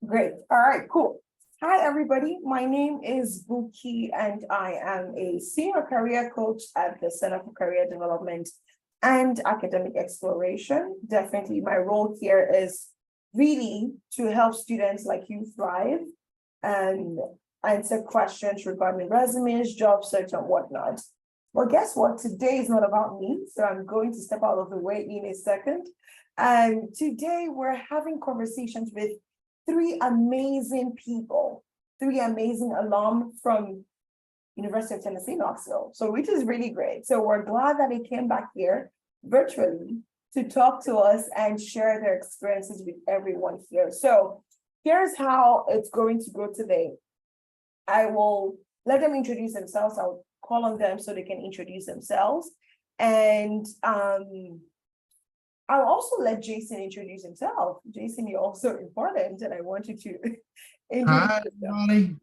Great. All right, cool. Hi, everybody. My name is Buki, and I am a senior career coach at the Center for Career Development and Academic Exploration. Definitely, my role here is really to help students like you thrive and answer questions regarding resumes, job search, and whatnot. Well, guess what? Today is not about me, so I'm going to step out of the way in a second. And today we're having conversations with three amazing people, three amazing alum from University of Tennessee, Knoxville. So which is really great. So we're glad that they came back here virtually to talk to us and share their experiences with everyone here. So here's how it's going to go today. I will let them introduce themselves. I'll call on them so they can introduce themselves. And I'll also let Jason introduce himself. Jason, you're also important, and I want you to introduce Hi, everybody.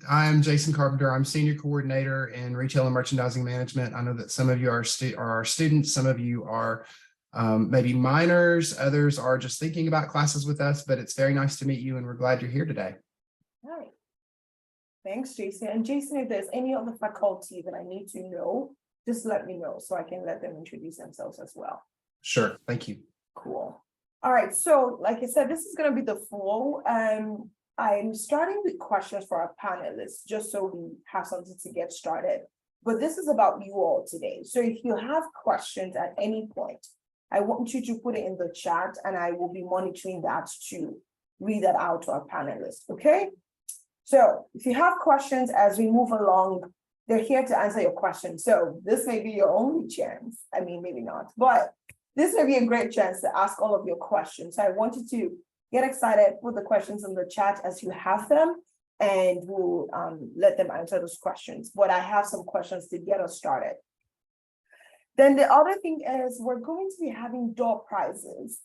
I'm Jason Carpenter. I'm Senior Coordinator in Retail and Merchandising Management. I know that some of you are our students, some of you are maybe minors, others are just thinking about classes with us, but it's very nice to meet you, and we're glad you're here today. All right. Thanks, Jason. And Jason, if there's any other faculty that I need to know, just let me know so I can let them introduce themselves as well. Sure. Thank you. Cool. All right. So like I said, this is going to be the flow. I'm starting with questions for our panelists, just so we have something to get started. But this is about you all today. So if you have questions at any point, I want you to put it in the chat and I will be monitoring that to read that out to our panelists. Okay. So if you have questions as we move along, they're here to answer your questions. So this may be your only chance. I mean, maybe not, but this may be a great chance to ask all of your questions. So I want you to get excited, put the questions in the chat as you have them, and we'll let them answer those questions. But I have some questions to get us started. Then the other thing is we're going to be having door prizes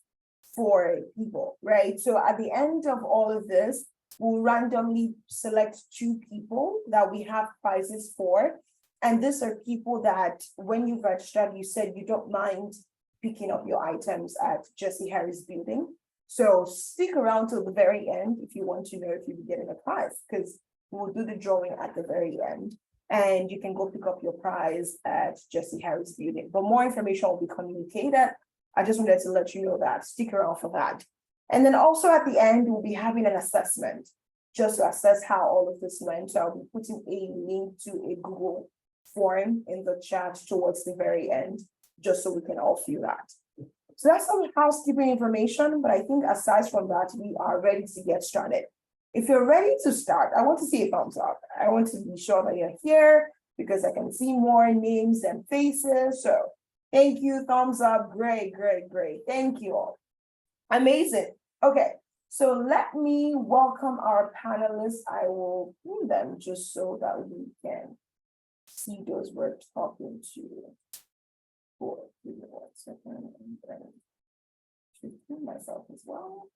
for people, right? So at the end of all of this, we'll randomly select two people that we have prizes for. And these are people that when you registered, you said you don't mind picking up your items at Jesse Harris Building. So stick around till the very end if you want to know if you'll be getting a prize, because we'll do the drawing at the very end. And you can go pick up your prize at Jesse Harris Building. But more information will be communicated. I just wanted to let you know that. Stick around for that. And then also at the end, we'll be having an assessment just to assess how all of this went. So I'll be putting a link to a Google form in the chat towards the very end, just so we can all feel that. So that's some housekeeping information, but I think aside from that, we are ready to get started. If you're ready to start, I want to see a thumbs up. I want to be sure that you're here because I can see more names and faces. So thank you, thumbs up, great, great, great. Thank you all. Amazing. Okay, so let me welcome our panelists. I will pin them just so that we can see those we're talking to. Give me 1 second and then to pin myself as well.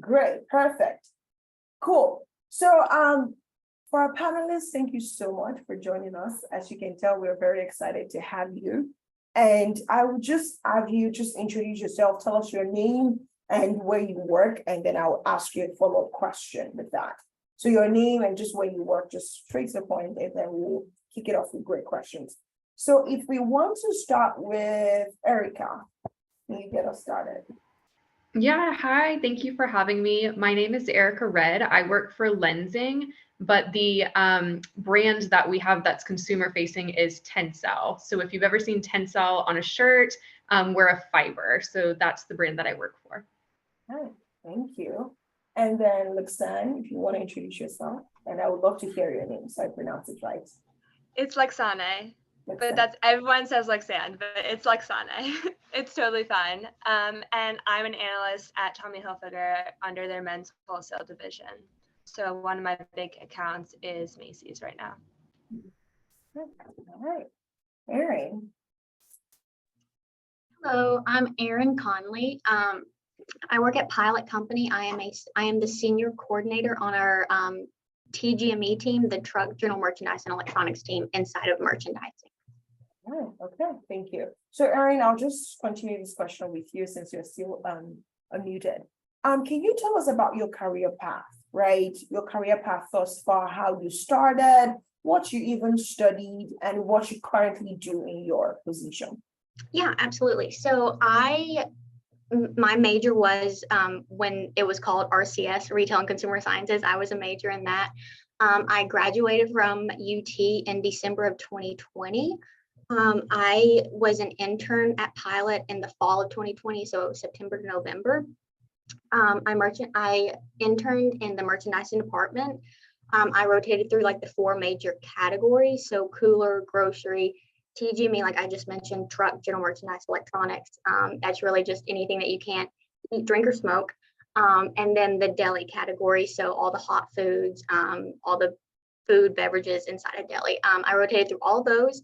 Great, perfect, cool. So for our panelists, thank you so much for joining us. As you can tell, we're very excited to have you. And I will just have you just introduce yourself, tell us your name and where you work, and then I'll ask you a follow-up question with that. So your name and just where you work, just straight to the point, and then we'll kick it off with great questions. So if we want to start with Erica, can you get us started? Yeah, hi, thank you for having me. My name is Erica Red. I work for Lensing, but the brand that we have that's consumer facing is Tencel. So if you've ever seen Tencel on a shirt, we're a fiber. So that's the brand that I work for. All right, thank you. And then Luxanne, if you want to introduce yourself, and I would love to hear your name so I pronounce it right. It's Lexane, but that's everyone says Lexane, but it's Lexane. It's totally fine. And I'm an analyst at Tommy Hilfiger under their men's wholesale division. So one of my big accounts is Macy's right now. All right, Erin. Hello, I'm Erin Conley. I work at Pilot Company. I am the senior coordinator on our TGME team, the Truck General Merchandise and Electronics team inside of merchandising. Oh, okay, thank you. So Erin, I'll just continue this question with you since you're still unmuted. Can you tell us about your career path, right? Your career path thus far, how you started, what you even studied, and what you currently do in your position? Yeah, absolutely. So my major was when it was called RCS, Retail and Consumer Sciences. I was a major in that. I graduated from UT in December of 2020. I was an intern at Pilot in the fall of 2020, so September to November. I interned in the merchandising department. I rotated through like the four major categories, so cooler, grocery, TGME, like I just mentioned, truck, general merchandise, electronics. That's really just anything that you can't eat, drink, or smoke. And then the deli category, so all the hot foods, all the food, beverages inside a deli. I rotated through all those.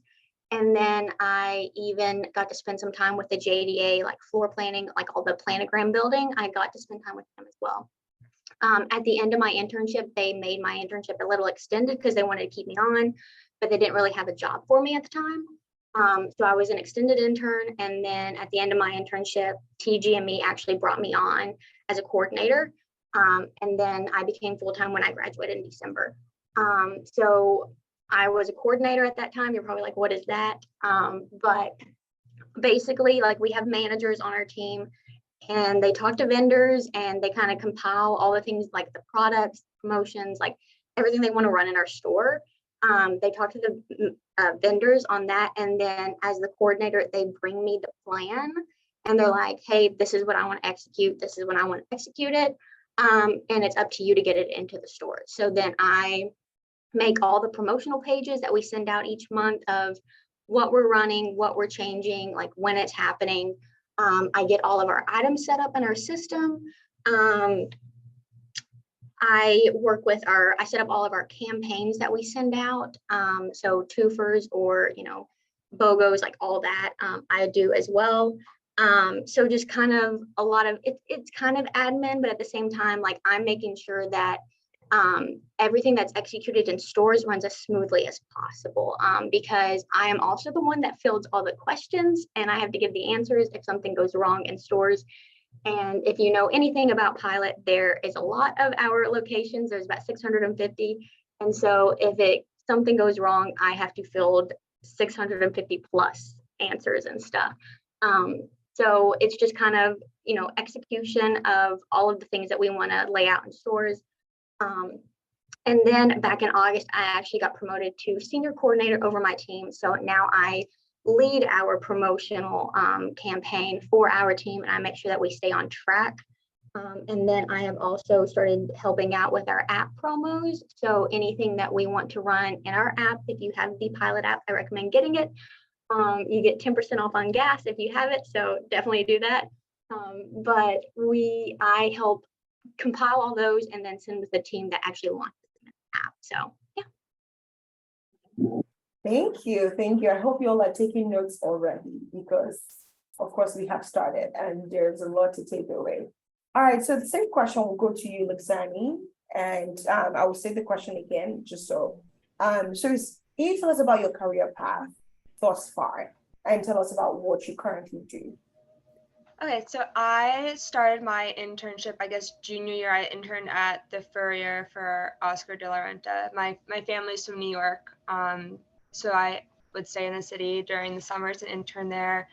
And then I even got to spend some time with the JDA, like floor planning, like all the planogram building. I got to spend time with them as well. At the end of my internship, they made my internship a little extended because they wanted to keep me on, but they didn't really have a job for me at the time. So I was an extended intern. And then at the end of my internship, TGME actually brought me on as a coordinator. And then I became full-time when I graduated in December. So I was a coordinator at that time. You're probably like, what is that? But basically, like, we have managers on our team and they talk to vendors and they kind of compile all the things like the products, promotions, like everything they want to run in our store. They talk to the vendors on that. And then as the coordinator, they bring me the plan and they're like, hey, this is what I want to execute. This is when I want to execute it. And it's up to you to get it into the store. So then I make all the promotional pages that we send out each month of what we're running, what we're changing, like when it's happening. I get all of our items set up in our system. I set up all of our campaigns that we send out. So twofers or, BOGOs, like all that, I do as well. So just kind of a lot of, it's kind of admin, but at the same time, like I'm making sure that everything that's executed in stores runs as smoothly as possible, because I am also the one that fields all the questions and I have to give the answers if something goes wrong in stores. And if you know anything about Pilot, there is a lot of our locations. There's about 650. And so if something goes wrong, I have to field 650 plus answers and stuff. So it's just kind of, execution of all of the things that we want to lay out in stores. And then back in August, I actually got promoted to senior coordinator over my team. So now I lead our promotional campaign for our team, and I make sure that we stay on track. And then I have also started helping out with our app promos. So anything that we want to run in our app, if you have the Pilot app, I recommend getting it. You get 10% off on gas if you have it. So definitely do that. But I help compile all those and then send with the team that actually launches the app. So yeah. Thank you. I hope you all are taking notes already because of course we have started and there's a lot to take away. All right, so the same question will go to you, Lixani, and I will say the question again just so. Can you tell us about your career path thus far and tell us about what you currently do? Okay, so I started my internship, I guess, junior year. I interned at the Furrier for Oscar de la Renta. My family's from New York, so I would stay in the city during the summers and intern there.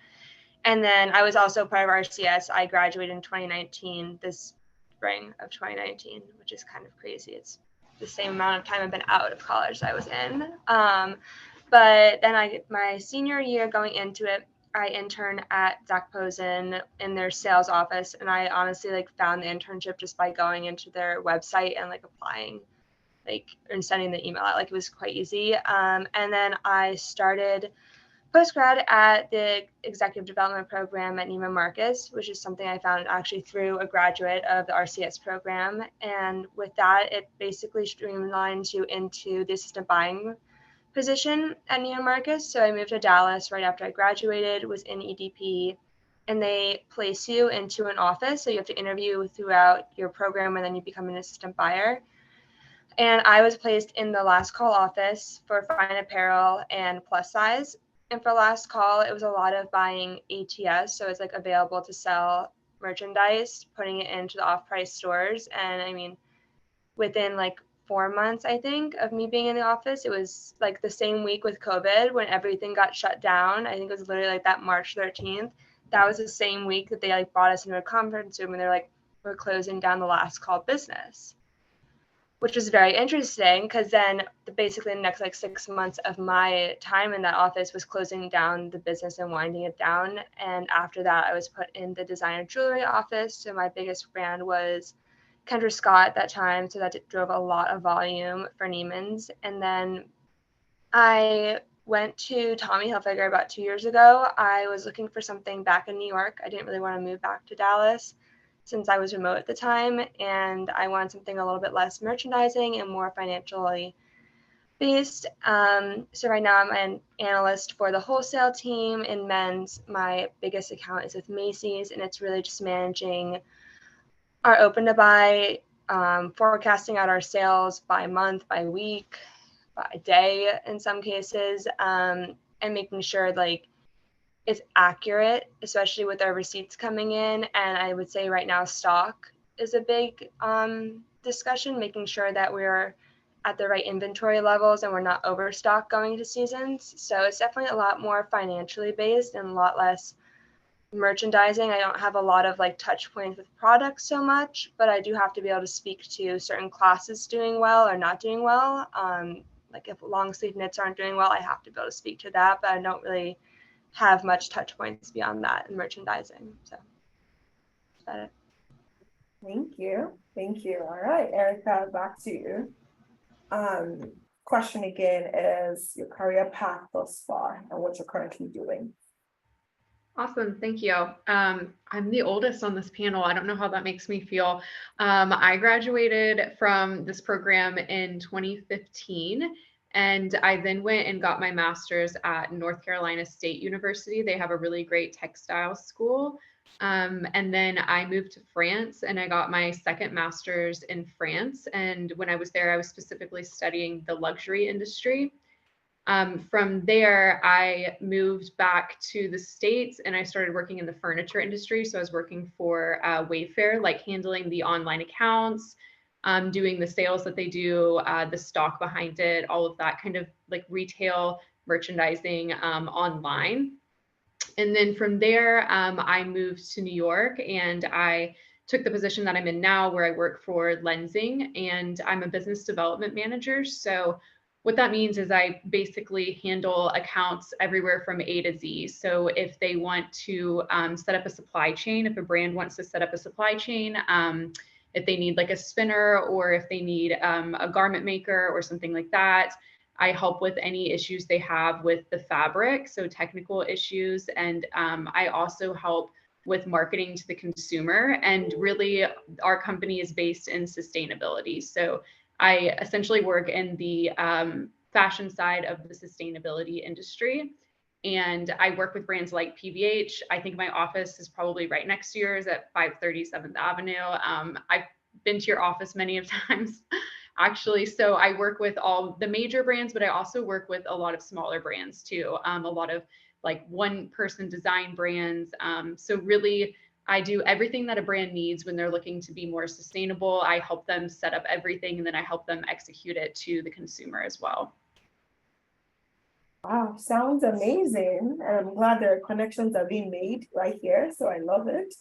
And then I was also part of RCS. I graduated in 2019, this spring of 2019, which is kind of crazy. It's the same amount of time I've been out of college I was in. But then my senior year going into it, I interned at Zach Posen in their sales office, and I honestly found the internship just by going into their website and applying, and sending the email out. It was quite easy. And then I started post-grad at the executive development program at Neiman Marcus, which is something I found actually through a graduate of the RCS program. And with that, it basically streamlines you into the assistant buying position at Neiman Marcus. So I moved to Dallas right after I graduated, was in EDP, and they place you into an office. So you have to interview throughout your program, and then you become an assistant buyer. And I was placed in the last call office for fine apparel and plus size. And for last call, it was a lot of buying ATS. So it's available to sell merchandise, putting it into the off-price stores. And I mean, within like 4 months, I think, of me being in the office, it was like the same week with COVID when everything got shut down. I think it was literally like that March 13th. That was the same week that they like brought us into a conference room and they're like, we're closing down the last call business, which was very interesting because then basically the next like 6 months of my time in that office was closing down the business and winding it down. And after that, I was put in the designer jewelry office. So my biggest brand was Kendra Scott at that time. So that drove a lot of volume for Neiman's. And then I went to Tommy Hilfiger about 2 years ago. I was looking for something back in New York. I didn't really want to move back to Dallas since I was remote at the time, and I wanted something a little bit less merchandising and more financially based. So right now I'm an analyst for the wholesale team in men's. My biggest account is with Macy's, and it's really just managing our open to buy, forecasting out our sales by month, by week, by day in some cases, and making sure like is accurate, especially with our receipts coming in. And I would say right now stock is a big discussion, making sure that we're at the right inventory levels and we're not overstocked going into seasons. So it's definitely a lot more financially based and a lot less merchandising. I don't have a lot of like touch points with products so much, but I do have to be able to speak to certain classes doing well or not doing well. Like if long sleeve knits aren't doing well, I have to be able to speak to that, but I don't really have much touch points beyond that in merchandising. So is that it? Thank you. Thank you. All right, Erica, back to you. Question again is your career path thus far and what you're currently doing. Awesome, thank you. I'm the oldest on this panel. I don't know how that makes me feel. I graduated from this program in 2015. And I then went and got my master's at North Carolina State University. They have a really great textile school. And then I moved to France and I got my second master's in France. And when I was there, I was specifically studying the luxury industry. From there, I moved back to the States and I started working in the furniture industry. So I was working for Wayfair, like handling the online accounts, doing the sales that they do, the stock behind it, all of that kind of like retail merchandising online. And then from there, I moved to New York and I took the position that I'm in now where I work for Lensing and I'm a business development manager. So what that means is I basically handle accounts everywhere from A to Z. So if they want to set up a supply chain, if a brand wants to set up a supply chain, if they need like a spinner or if they need a garment maker or something like that, I help with any issues they have with the fabric, so technical issues. And I also help with marketing to the consumer. And really, our company is based in sustainability. So I essentially work in the fashion side of the sustainability industry. And I work with brands like PVH. I think my office is probably right next to yours at 530 7th Avenue. I've been to your office many of times, actually. So I work with all the major brands, but I also work with a lot of smaller brands too. A lot of like one-person design brands. So really, I do everything that a brand needs when they're looking to be more sustainable. I help them set up everything and then I help them execute it to the consumer as well. Wow, sounds amazing. And I'm glad there are connections are being made right here. So I love it.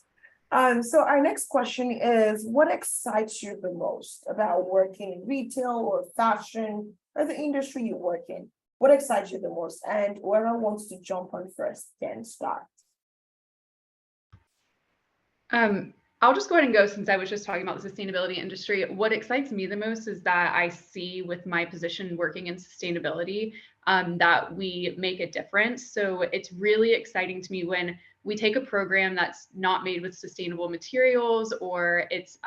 So our next question is, what excites you the most about working in retail or fashion or the industry you work in? What excites you the most? And whoever wants to jump on first can start. I'll just go ahead and go since I was just talking about the sustainability industry. What excites me the most is that I see with my position working in sustainability that we make a difference. So it's really exciting to me when we take a program that's not made with sustainable materials or it's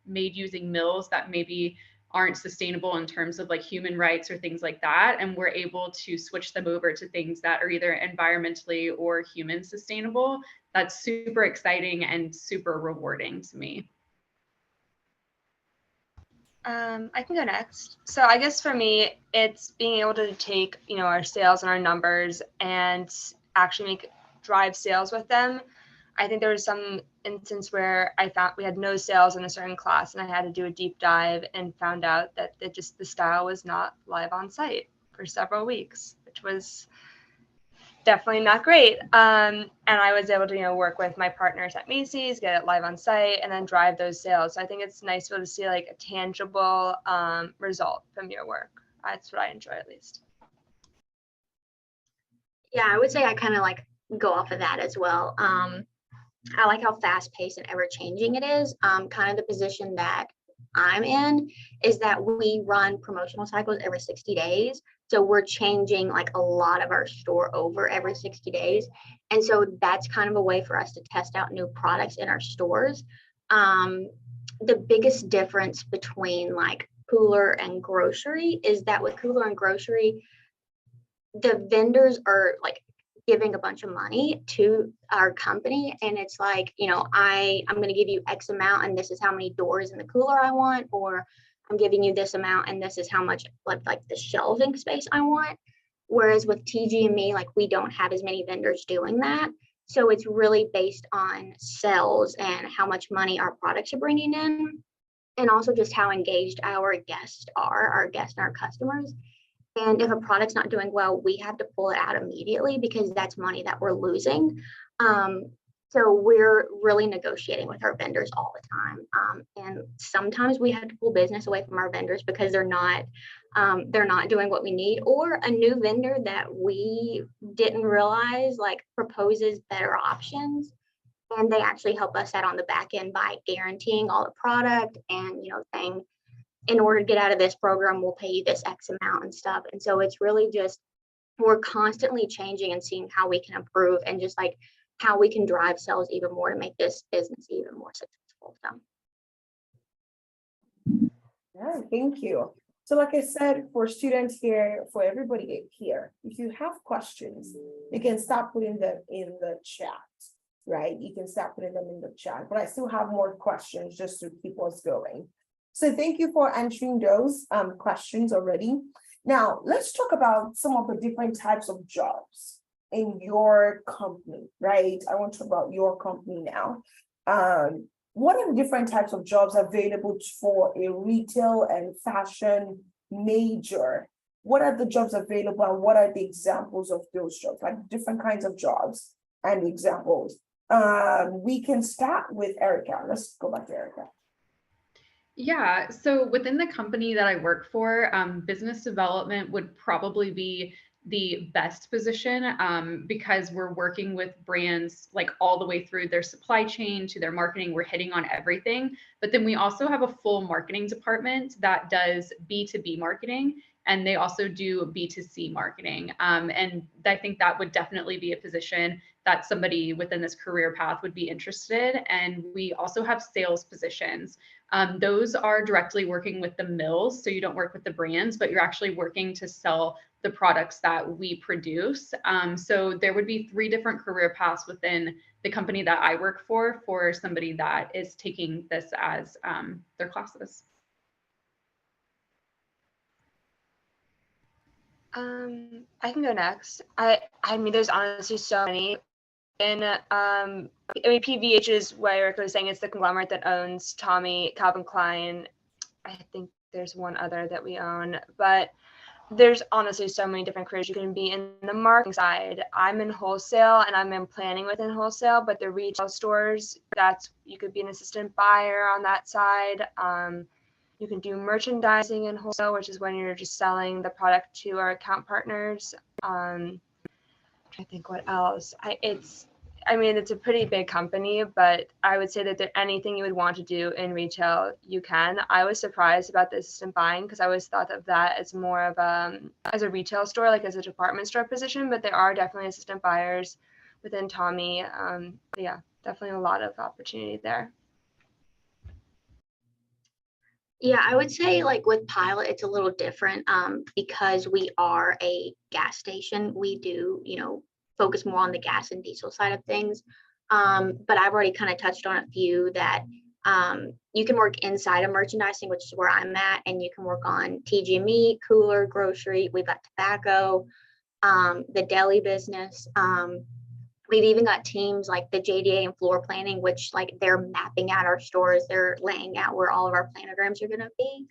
made using mills that maybe aren't sustainable in terms of like human rights or things like that. And we're able to switch them over to things that are either environmentally or human sustainable. That's super exciting and super rewarding to me. I can go next. So I guess for me, it's being able to take, our sales and our numbers and actually drive sales with them. I think there was some instance where I found we had no sales in a certain class, and I had to do a deep dive and found out that the style was not live on site for several weeks, which was definitely not great. And I was able to, work with my partners at Macy's, get it live on site, and then drive those sales. So I think it's nice to see like a tangible result from your work. That's what I enjoy, at least. Yeah, I would say I kind of like go off of that as well. I like how fast paced and ever changing it is. Kind of the position that I'm in is that we run promotional cycles every 60 days. So we're changing like a lot of our store over every 60 days. And so that's kind of a way for us to test out new products in our stores. The biggest difference between like cooler and grocery is that with cooler and grocery, the vendors are like giving a bunch of money to our company, and it's like, I'm going to give you X amount and this is how many doors in the cooler I want, or I'm giving you this amount and this is how much like the shelving space I want. Whereas with TG&Me, like we don't have as many vendors doing that, so it's really based on sales and how much money our products are bringing in, and also just how engaged our guests and our customers. And if a product's not doing well, we have to pull it out immediately because that's money that we're losing. So we're really negotiating with our vendors all the time. And sometimes we have to pull business away from our vendors because they're not doing what we need, or a new vendor that we didn't realize like proposes better options. And they actually help us out on the back end by guaranteeing all the product and, saying, in order to get out of this program, we'll pay you this X amount and stuff. And so it's really just, we're constantly changing and seeing how we can improve and just like how we can drive sales even more to make this business even more successful. So. Yeah, thank you. So like I said, for students here, for everybody here, if you have questions, you can start putting them in the chat, right? You can start putting them in the chat, but I still have more questions just to keep us going. So thank you for answering those questions already. Now, let's talk about some of the different types of jobs in your company, right? I want to talk about your company now. What are the different types of jobs available for a retail and fashion major? What are the jobs available and what are the examples of those jobs, like different kinds of jobs and examples? We can start with Erica. Let's go back to Erica. Yeah, so within the company that I work for, business development would probably be the best position because we're working with brands like all the way through their supply chain to their marketing. We're hitting on everything. But then we also have a full marketing department that does B2B marketing, and they also do B2C marketing. And I think that would definitely be a position that somebody within this career path would be interested in. And we also have sales positions. Those are directly working with the mills. So you don't work with the brands, but you're actually working to sell the products that we produce. So there would be 3 different career paths within the company that I work for somebody that is taking this as their classes. I can go next. I mean, there's honestly so many. And PVH is what Erica was saying. It's the conglomerate that owns Tommy, Calvin Klein. I think there's one other that we own, but there's honestly so many different careers. You can be in the marketing side. I'm in wholesale and I'm in planning within wholesale, but the retail stores, you could be an assistant buyer on that side. You can do merchandising in wholesale, which is when you're just selling the product to our account partners. I think what else? It's a pretty big company, but I would say that anything you would want to do in retail, you can. I was surprised about the assistant buying because I always thought of that as more of as a retail store, like as a department store position, but there are definitely assistant buyers within Tommy. Yeah, definitely a lot of opportunity there. Yeah, I would say like with Pilot, it's a little different because we are a gas station. We do, focus more on the gas and diesel side of things. But I've already kind of touched on a few that you can work inside of merchandising, which is where I'm at, and you can work on TG&Me, cooler, grocery. We've got tobacco, the deli business. We've even got teams like the JDA and floor planning, which like they're mapping out our stores, they're laying out where all of our planograms are going to be.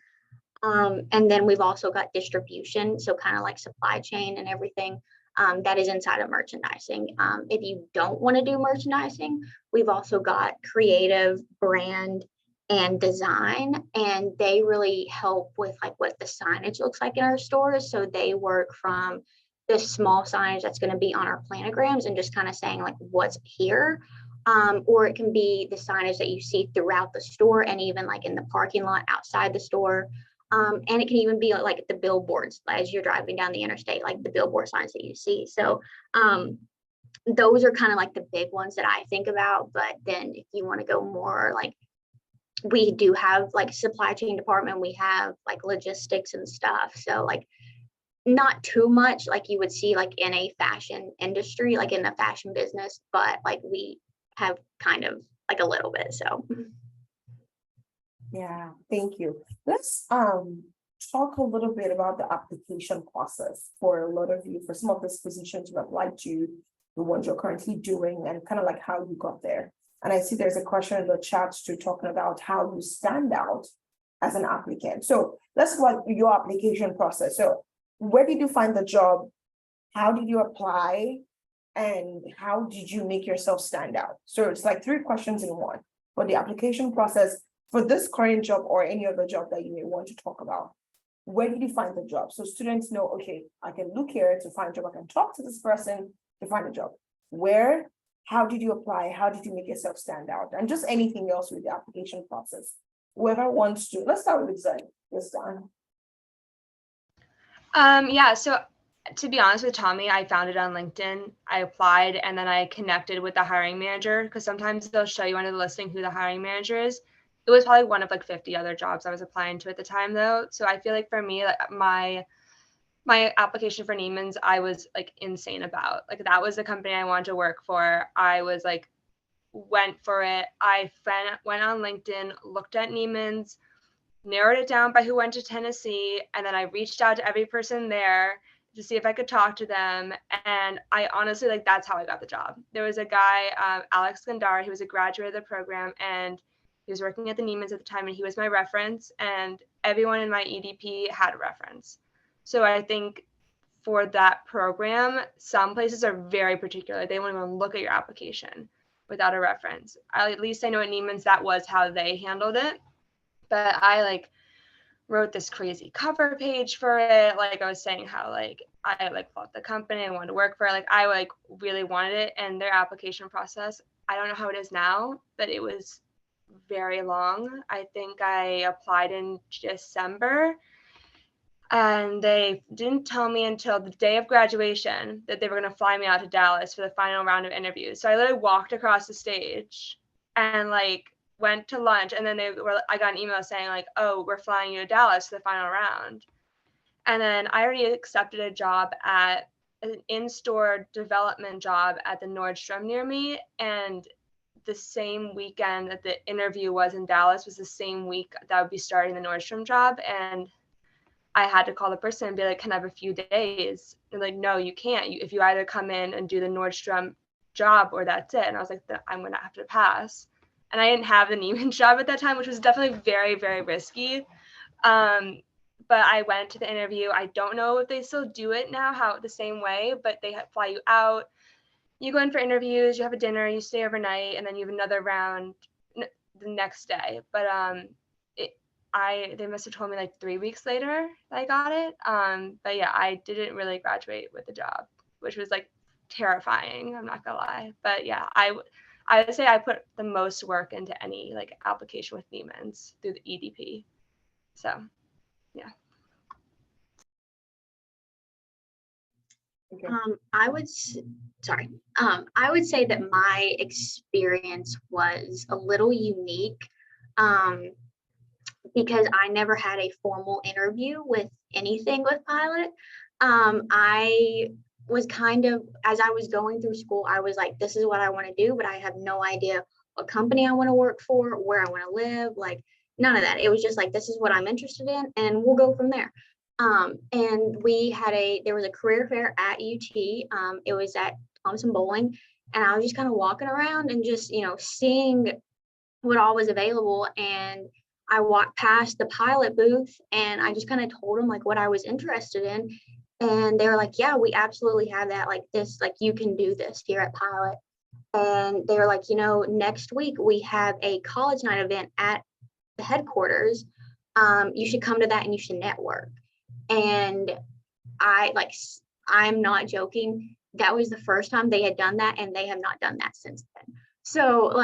And then we've also got distribution, so kind of like supply chain and everything that is inside of merchandising. If you don't want to do merchandising, we've also got creative, brand, and design, and they really help with like what the signage looks like in our stores. So they work from the small signage that's going to be on our planograms and just kind of saying like what's here. Or it can be the signage that you see throughout the store and even like in the parking lot outside the store. And it can even be like the billboards as you're driving down the interstate, like the billboard signs that you see. So those are kind of like the big ones that I think about. But then if you want to go more like, we do have like supply chain department, we have like logistics and stuff. So like not too much like you would see like in a fashion industry, like in the fashion business, but like we have kind of like a little bit. So Yeah, thank you. Let's talk a little bit about the application process for a lot of you, for some of these positions you applied to, the ones you're currently doing, and kind of like how you got there. And I see there's a question in the chat to talking about how you stand out as an applicant. So let's go through your application process. So where did you find the job? How did you apply? And how did you make yourself stand out? So it's like 3 questions in one. For the application process, for this current job or any other job that you may want to talk about, where did you find the job? So students know, okay, I can look here to find a job. I can talk to this person to find a job. Where? How did you apply? How did you make yourself stand out? And just anything else with the application process. Whoever wants to, let's start with Zen. Yes, Don. Yeah, so to be honest with Tommy, I found it on LinkedIn. I applied and then I connected with the hiring manager because sometimes they'll show you under the listing who the hiring manager is. It was probably one of like 50 other jobs I was applying to at the time though. So I feel like for me, my application for Neiman's, I was like insane about. Like that was the company I wanted to work for. I was like, went for it. I went on LinkedIn, looked at Neiman's, narrowed it down by who went to Tennessee, and then I reached out to every person there to see if I could talk to them. And I honestly, like, that's how I got the job. There was a guy, Alex Gandara, he was a graduate of the program, and he was working at the Neiman's at the time, and he was my reference, and everyone in my EDP had a reference. So I think for that program, some places are very particular. They won't even look at your application without a reference. At least I know at Neiman's that was how they handled it. But I like wrote this crazy cover page for it. Like I was saying how like I like loved the company, I wanted to work for it. Like I like really wanted it. And their application process, I don't know how it is now, but it was very long. I think I applied in December and they didn't tell me until the day of graduation that they were going to fly me out to Dallas for the final round of interviews. So I literally walked across the stage and like went to lunch, and then I got an email saying like, oh, we're flying you to Dallas for the final round. And then I already accepted a job at an in-store development job at the Nordstrom near me, and the same weekend that the interview was in Dallas was the same week that I would be starting the Nordstrom job. And I had to call the person and be like, can I have a few days? And like, no, you can't. If you either come in and do the Nordstrom job or that's it. And I was like, I'm going to have to pass. And I didn't have the Neiman's job at that time, which was definitely very, very risky. But I went to the interview. I don't know if they still do it now, the same way, but they fly you out. You go in for interviews, you have a dinner, you stay overnight, and then you have another round the next day. But they must have told me like 3 weeks later that I got it. But yeah, I didn't really graduate with the job, which was like terrifying. I'm not gonna lie. But yeah, I would say I put the most work into any like application with Neiman's through the EDP. So yeah. Okay. I would say that my experience was a little unique because I never had a formal interview with anything with Pilot. I was kind of, as I was going through school, I was like, this is what I want to do, but I have no idea what company I want to work for, where I want to live, like none of that. It was just like, this is what I'm interested in, and we'll go from there. And there was a career fair at UT. It was at Thompson Bowling, And I was just kind of walking around and just, seeing what all was available. And I walked past the pilot booth and I just kind of told them like what I was interested in. And they were like, yeah, we absolutely have that, like this, like you can do this here at Pilot. And they were like, next week we have a college night event at the headquarters. You should come to that and you should network. And I'm not joking. That was the first time they had done that, and they have not done that since then. So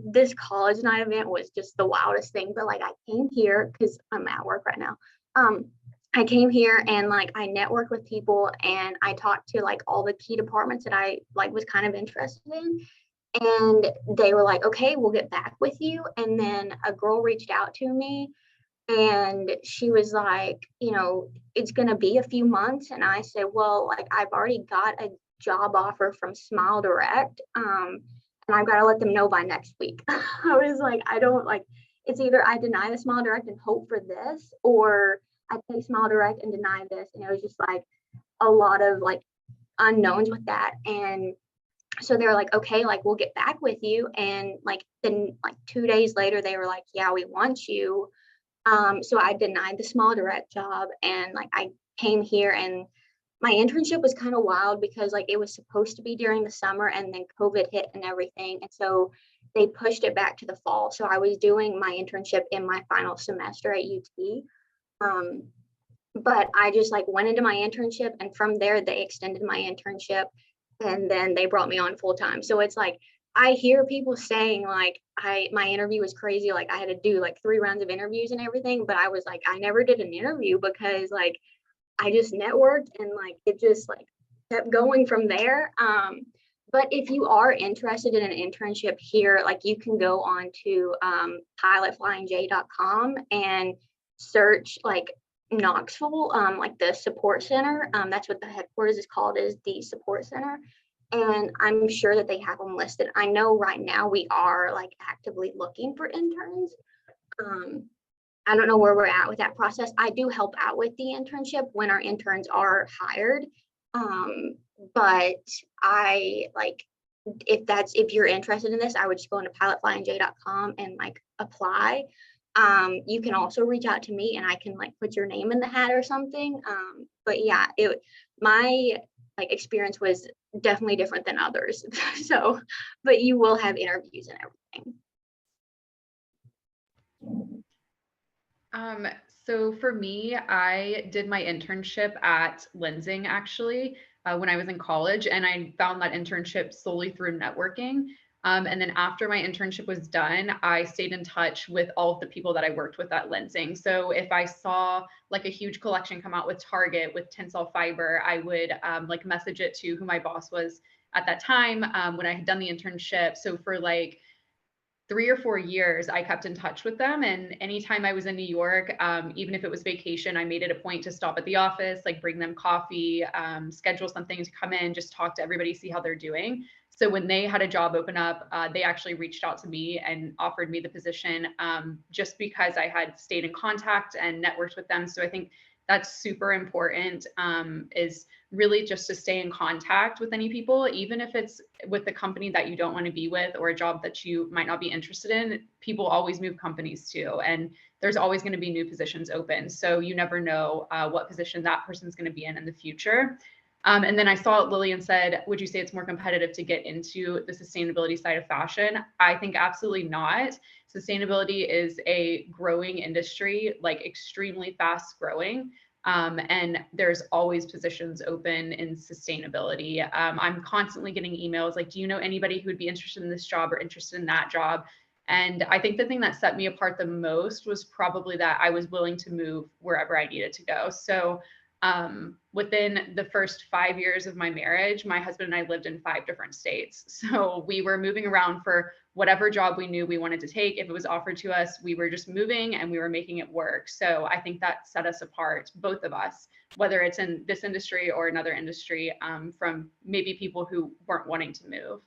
this college night event was just the wildest thing. But I came here because I'm at work right now. I came here and I networked with people and I talked to all the key departments that I was kind of interested in. And they were like, okay, we'll get back with you. And then a girl reached out to me and she was like, it's going to be a few months. And I said, well, I've already got a job offer from Smile Direct. And I've got to let them know by next week. I was like, I don't it's either I deny the Smile Direct and hope for this, or I take Smile Direct and deny this. And it was just a lot of unknowns with that. And so they were like, okay, we'll get back with you. And then 2 days later, they were like, yeah, we want you. So I denied the Smile Direct job and I came here, and my internship was kind of wild because it was supposed to be during the summer and then COVID hit and everything. And so they pushed it back to the fall. So I was doing my internship in my final semester at UT. But I just went into my internship, and from there they extended my internship, and then they brought me on full time. So it's I hear people saying my interview was crazy. I had to do 3 rounds of interviews and everything, but I was I never did an interview because I just networked and it just kept going from there. But if you are interested in an internship here, you can go on to pilotflyinj.com and search Knoxville, the support center. That's what the headquarters is called, is the support center. And I'm sure that they have them listed. I know right now we are actively looking for interns. I don't know where we're at with that process. I do help out with the internship when our interns are hired. But I if you're interested in this, I would just go into pilotflyinj.com and apply. You can also reach out to me and I can put your name in the hat or something. But yeah, my experience was definitely different than others. So, but you will have interviews and everything. So for me, I did my internship at Lensing actually when I was in college, and I found that internship solely through networking. And then after my internship was done, I stayed in touch with all of the people that I worked with at Lensing. So if I saw a huge collection come out with Target with Tensile fiber, I would message it to who my boss was at that time when I had done the internship. So for 3 or 4 years, I kept in touch with them. And anytime I was in New York, even if it was vacation, I made it a point to stop at the office, bring them coffee, schedule something to come in, just talk to everybody, see how they're doing. So when they had a job open up, they actually reached out to me and offered me the position just because I had stayed in contact and networked with them. So I think that's super important, is really just to stay in contact with any people, even if it's with the company that you don't want to be with or a job that you might not be interested in. People always move companies too, and there's always going to be new positions open. So you never know what position that person's going to be in the future. And then I saw Lillian said, would you say it's more competitive to get into the sustainability side of fashion? I think absolutely not. Sustainability is a growing industry, extremely fast growing. And there's always positions open in sustainability. I'm constantly getting emails do you know anybody who would be interested in this job or interested in that job? And I think the thing that set me apart the most was probably that I was willing to move wherever I needed to go. So within the first 5 years of my marriage, my husband and I lived in 5 different states. So we were moving around for whatever job we knew we wanted to take. If it was offered to us, we were just moving and we were making it work. So I think that set us apart, both of us, whether it's in this industry or another industry, from maybe people who weren't wanting to move.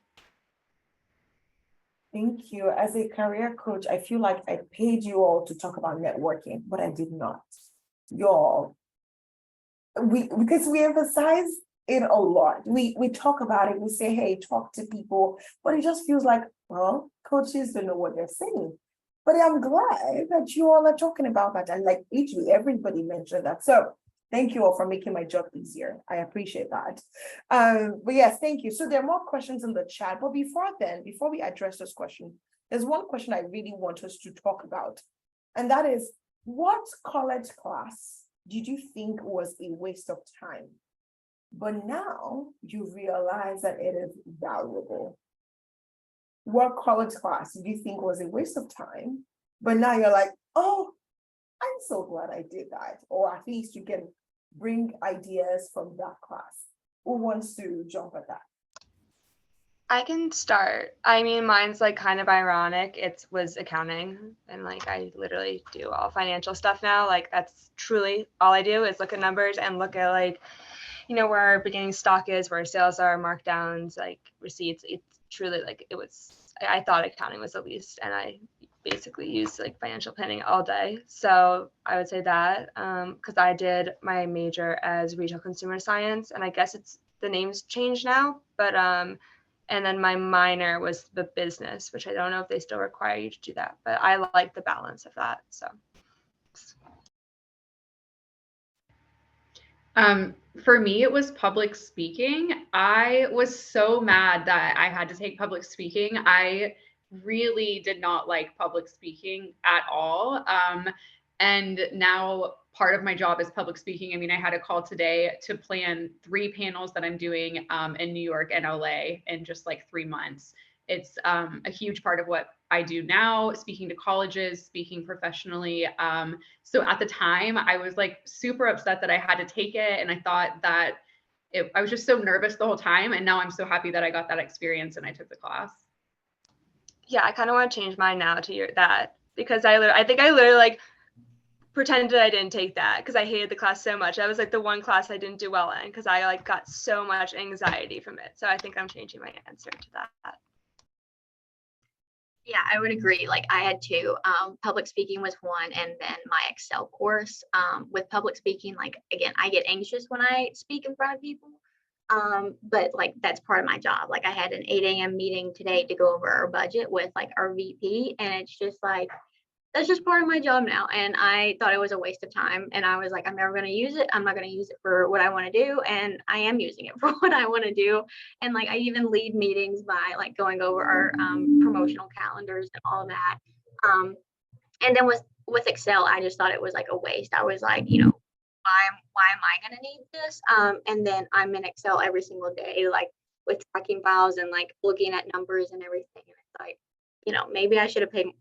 Thank you. As a career coach, I feel like I paid you all to talk about networking, but I did not. Y'all, because we emphasize it a lot. We talk about it, we say, hey, talk to people, but it just feels like, well, coaches don't know what they're saying. But I'm glad that you all are talking about that. And like literally everybody mentioned that. So thank you all for making my job easier. I appreciate that. But yes, thank you. So there are more questions in the chat. But before we address this question, there's one question I really want us to talk about. And that is, what college class did you think was a waste of time? But now you realize that it is valuable. What college class did you think was a waste of time? But now you're like, oh, I'm so glad I did that. Or at least you can bring ideas from that class. Who wants to jump at that? I can start. I mean, mine's like kind of ironic. It was accounting, and like I literally do all financial stuff now. Like that's truly all I do is look at numbers and look at like, you know, where our beginning stock is, where sales are, markdowns, like receipts. It's truly like it was. I thought accounting was the least, and I basically used like financial planning all day. So I would say that because I did my major as retail consumer science, and I guess it's the name's changed now, but and then my minor was the business, which I don't know if they still require you to do that, but I like the balance of that. So. For me, it was public speaking. I was so mad that I had to take public speaking. I really did not like public speaking at all. And now part of my job is public speaking. I mean, I had a call today to plan 3 panels that I'm doing in New York and LA in just like 3 months. It's a huge part of what I do now, speaking to colleges, speaking professionally. So at the time, I was like super upset that I had to take it. And I thought that I was just so nervous the whole time. And now I'm so happy that I got that experience and I took the class. Yeah, I kind of want to change mine now to that because I think I literally like pretended I didn't take that because I hated the class so much. That was like the one class I didn't do well in because I like got so much anxiety from it. So I think I'm changing my answer to that. Yeah, I would agree. Like I had 2. Public speaking was one, and then my Excel course. With public speaking, like again, I get anxious when I speak in front of people. But like that's part of my job. Like I had an 8 a.m. meeting today to go over our budget with like our VP, and it's just like that's just part of my job now. And I thought it was a waste of time. And I was like, I'm never going to use it. I'm not going to use it for what I want to do. And I am using it for what I want to do. And like, I even lead meetings by like going over our promotional calendars and all of that. And then with Excel, I just thought it was like a waste. I was like, you know, why am I going to need this? And then I'm in Excel every single day, like with tracking files and like looking at numbers and everything. And it's like, you know, maybe I should have paid more.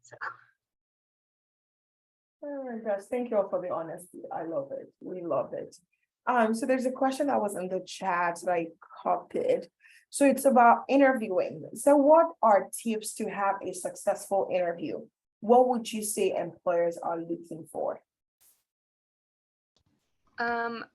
So. Oh my gosh, thank you all for the honesty. I love it. We love it. So there's a question that was in the chat that I copied. So it's about interviewing. So what are tips to have a successful interview? What would you say employers are looking for?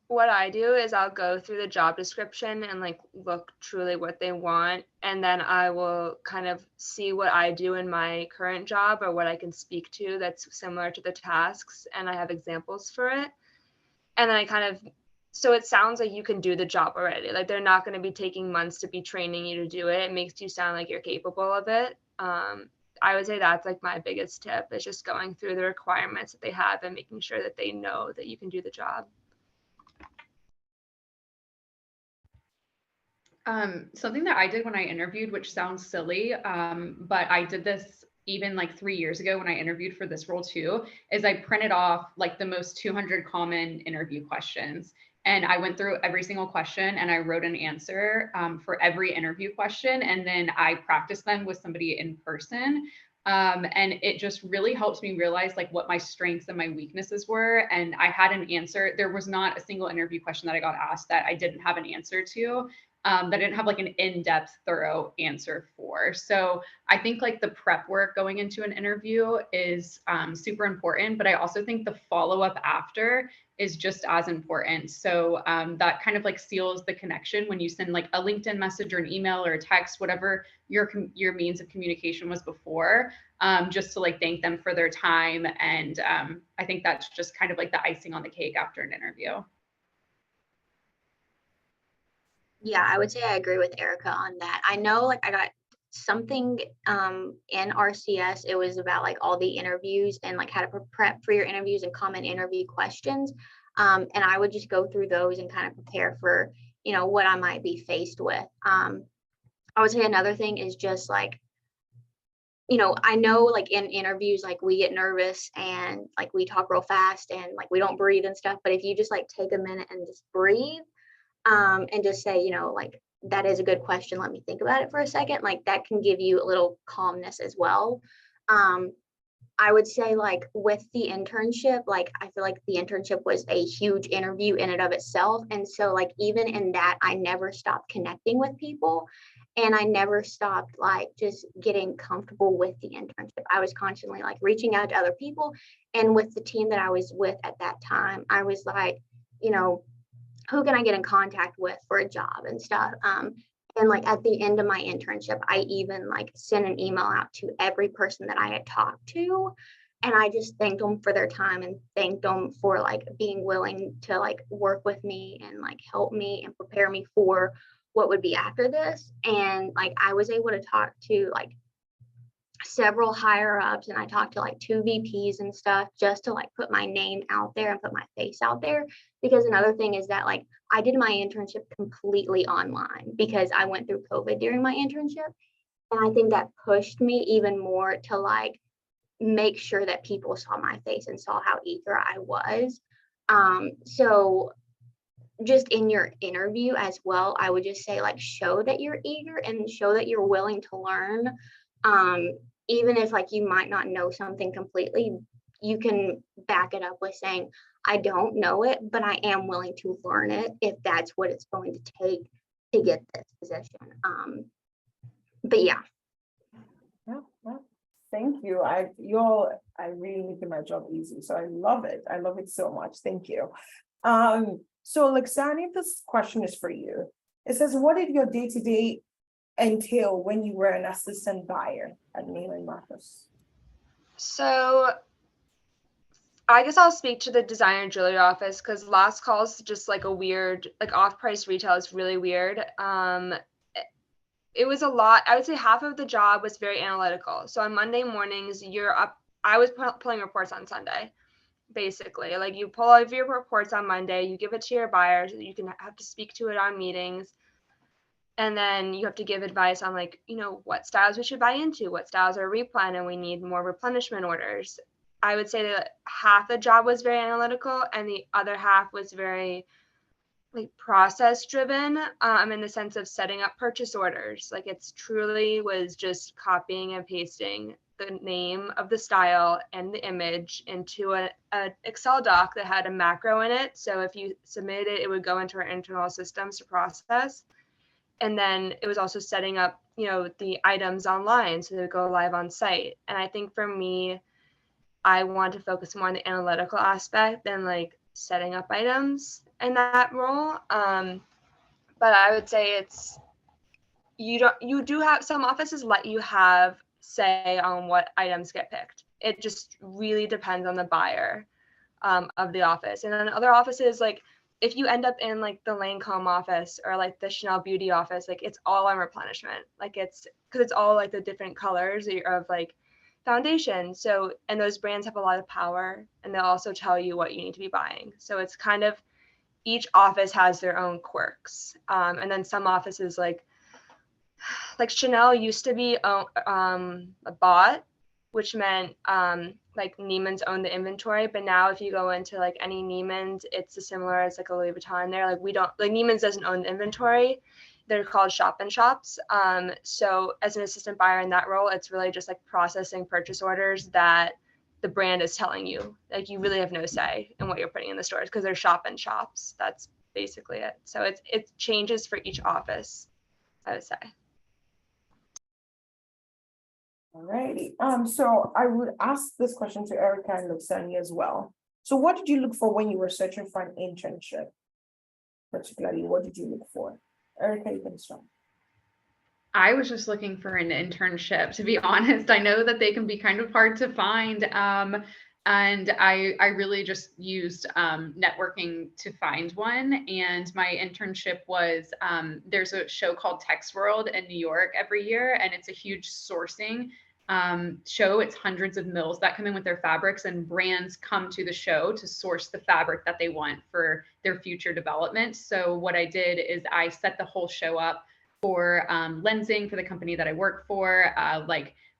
What I do is I'll go through the job description and like look truly what they want, and then I will kind of see what I do in my current job or what I can speak to that's similar to the tasks, and I have examples for it. And then I kind of, so it sounds like you can do the job already. Like they're not going to be taking months to be training you to do it. It makes you sound like you're capable of it. I would say that's like my biggest tip is just going through the requirements that they have and making sure that they know that you can do the job. Something that I did when I interviewed, which sounds silly, but I did this even like 3 years ago when I interviewed for this role too, is I printed off like the most 200 common interview questions. And I went through every single question and I wrote an answer for every interview question. And then I practiced them with somebody in person. And it just really helped me realize like what my strengths and my weaknesses were. And I had an answer. There was not a single interview question that I got asked that I didn't have an answer to. That I didn't have like an in-depth, thorough answer for. So I think like the prep work going into an interview is super important, but I also think the follow-up after is just as important. So that kind of like seals the connection when you send like a LinkedIn message or an email or a text, whatever your means of communication was before, just to like thank them for their time. And I think that's just kind of like the icing on the cake after an interview. Yeah, I would say I agree with Erica on that. I know like I got something in RCS. It was about like all the interviews and like how to prep for your interviews and common interview questions. And I would just go through those and kind of prepare for, what I might be faced with. I would say another thing is just like, I know like in interviews, like we get nervous and like we talk real fast and like we don't breathe and stuff. But if you just like take a minute and just breathe, and just say, like that is a good question. Let me think about it for a second. Like that can give you a little calmness as well. Um, I would say like with the internship, like I feel like the internship was a huge interview in and of itself. And so like even in that, I never stopped connecting with people and I never stopped like just getting comfortable with the internship. I was constantly like reaching out to other people. And with the team that I was with at that time, I was like, you know, who can I get in contact with for a job and stuff. And like at the end of my internship, I even like sent an email out to every person that I had talked to. And I just thanked them for their time and thanked them for like being willing to like work with me and like help me and prepare me for what would be after this. And like I was able to talk to like several higher ups and I talked to like 2 VPs and stuff just to like put my name out there and put my face out there. Because another thing is that like I did my internship completely online because I went through COVID during my internship. And I think that pushed me even more to like make sure that people saw my face and saw how eager I was. So just in your interview as well, I would just say like show that you're eager and show that you're willing to learn. Um, Even if like you might not know something completely, you can back it up with saying, I don't know it, but I am willing to learn it if that's what it's going to take to get this position. But yeah. Yeah. Thank you. I really making my job easy. So I love it. I love it so much. Thank you. So Lexani, this question is for you. It says, what did your day-to-day entail when you were an assistant buyer at Neiman Marcus? So I guess I'll speak to the designer jewelry office because last call is just like a weird, like off-price retail is really weird. It was a lot. I would say half of the job was very analytical. So on Monday mornings, you're up. I was pulling reports on Sunday, basically. Like you pull out your reports on Monday, you give it to your buyers. You can have to speak to it on meetings. And then you have to give advice on like, what styles we should buy into, what styles are replen, and we need more replenishment orders. I would say that half the job was very analytical and the other half was very like process driven, in the sense of setting up purchase orders. Like it's truly was just copying and pasting the name of the style and the image into a Excel doc that had a macro in it. So if you submitted it, it would go into our internal systems to process. And then it was also setting up, the items online so they would go live on site. And I think for me, I want to focus more on the analytical aspect than like setting up items in that role. But I would say you do have some offices let you have say on what items get picked. It just really depends on the buyer of the office. And then other offices, like if you end up in like the Lancome office or like the Chanel Beauty office, like it's all on replenishment. Like it's because it's all like the different colors of like foundation. So, and those brands have a lot of power and they'll also tell you what you need to be buying. So it's kind of each office has their own quirks. And then some offices like Chanel used to be a bot, which meant like Neiman's owned the inventory. But now if you go into like any Neiman's, it's as similar as like a Louis Vuitton there. Like we don't, like Neiman's doesn't own the inventory. They're called shop and shops. So as an assistant buyer in that role, it's really just like processing purchase orders that the brand is telling you. Like you really have no say in what you're putting in the stores because they're shop and shops. That's basically it. So it changes for each office, I would say. Alrighty, so I would ask this question to Erica and Luxani as well. So what did you look for when you were searching for an internship? Particularly, what did you look for? Erica, you can start. I was just looking for an internship, to be honest. I know that they can be kind of hard to find. And I really just used networking to find one. And my internship was, there's a show called Tex World in New York every year, and it's a huge sourcing show. It's hundreds of mills that come in with their fabrics, and brands come to the show to source the fabric that they want for their future development. So what I did is I set the whole show up for lensing for the company that I work for,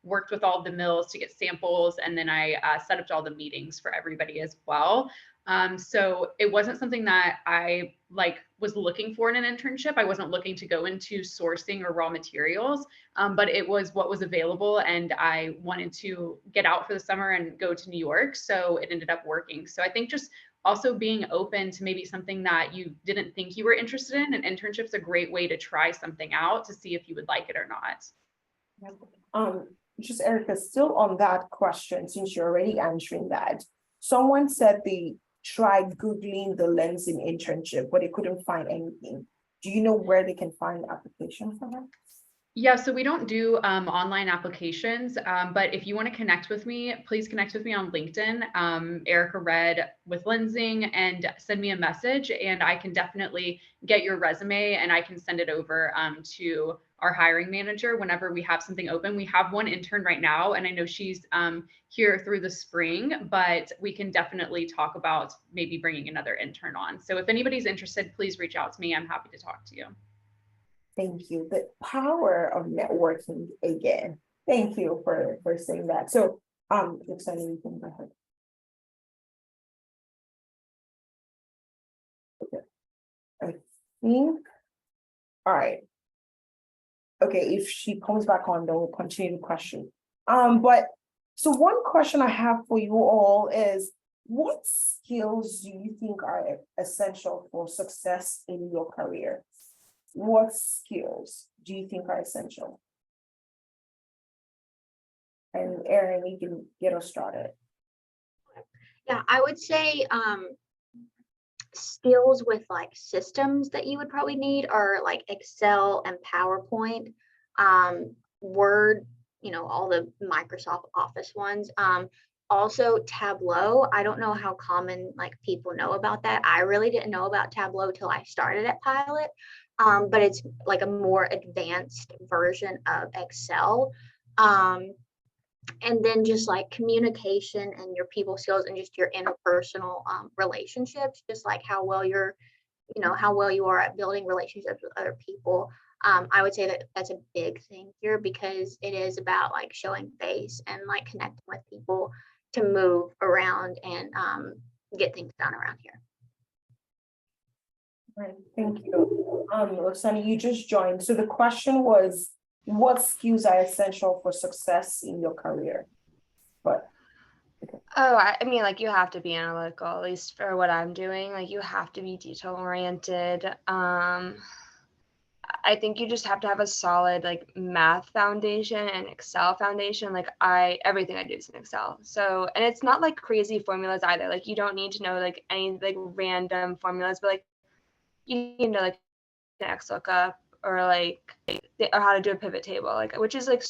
worked with all the mills to get samples, and then I set up all the meetings for everybody as well. So it wasn't something that I was looking for in an internship. I wasn't looking to go into sourcing or raw materials, but it was what was available, and I wanted to get out for the summer and go to New York. So it ended up working. So I think just also being open to maybe something that you didn't think you were interested in. An internship's a great way to try something out to see if you would like it or not. Just Erica, still on that question, since you're already answering that, someone said they tried Googling the lensing internship, but they couldn't find anything. Do you know where they can find the application for that? Yeah, so we don't do online applications, but if you want to connect with me, please connect with me on LinkedIn, Erica Red with Lensing, and send me a message, and I can definitely get your resume and I can send it over to our hiring manager whenever we have something open. We have one intern right now, and I know she's here through the spring, but we can definitely talk about maybe bringing another intern on. So if anybody's interested, please reach out to me. I'm happy to talk to you. Thank you. The power of networking again. Thank you for saying that. So, Roxana, you can go ahead. Okay. I think, all right. Okay, if she comes back on, then we'll continue the question. But so one question I have for you all is, what skills do you think are essential for success in your career? What skills do you think are essential? And Erin, you can get us started. Yeah, I would say skills with like systems that you would probably need are like Excel and PowerPoint, Word, all the Microsoft Office ones. Also Tableau. I don't know how common like people know about that. I really didn't know about Tableau till I started at Pilot. But it's like a more advanced version of Excel. And then just like communication and your people skills and just your interpersonal relationships, just like how well you are at building relationships with other people. I would say that that's a big thing here because it is about like showing face and like connecting with people to move around and get things done around here. Right, thank you. Roxana, you just joined. So the question was, what skills are essential for success in your career? But okay. Oh, I mean, like you have to be analytical, at least for what I'm doing. Like you have to be detail oriented. I think you just have to have a solid like math foundation and Excel foundation. Like everything I do is in Excel. So, and it's not like crazy formulas either. Like you don't need to know like any like random formulas, but like you need to know like an XLOOKUP or or how to do a pivot table, like which is like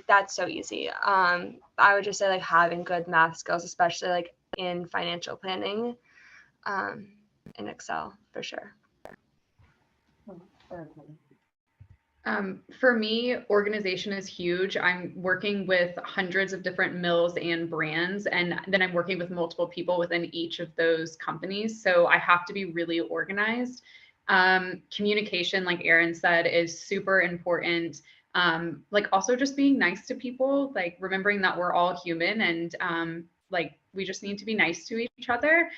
that's so easy. I would just say like having good math skills, especially like in financial planning, in Excel for sure. For me, organization is huge. I'm working with hundreds of different mills and brands, and then I'm working with multiple people within each of those companies. So I have to be really organized. Communication, like Erin said, is super important. Like also just being nice to people, like remembering that we're all human and like we just need to be nice to each other.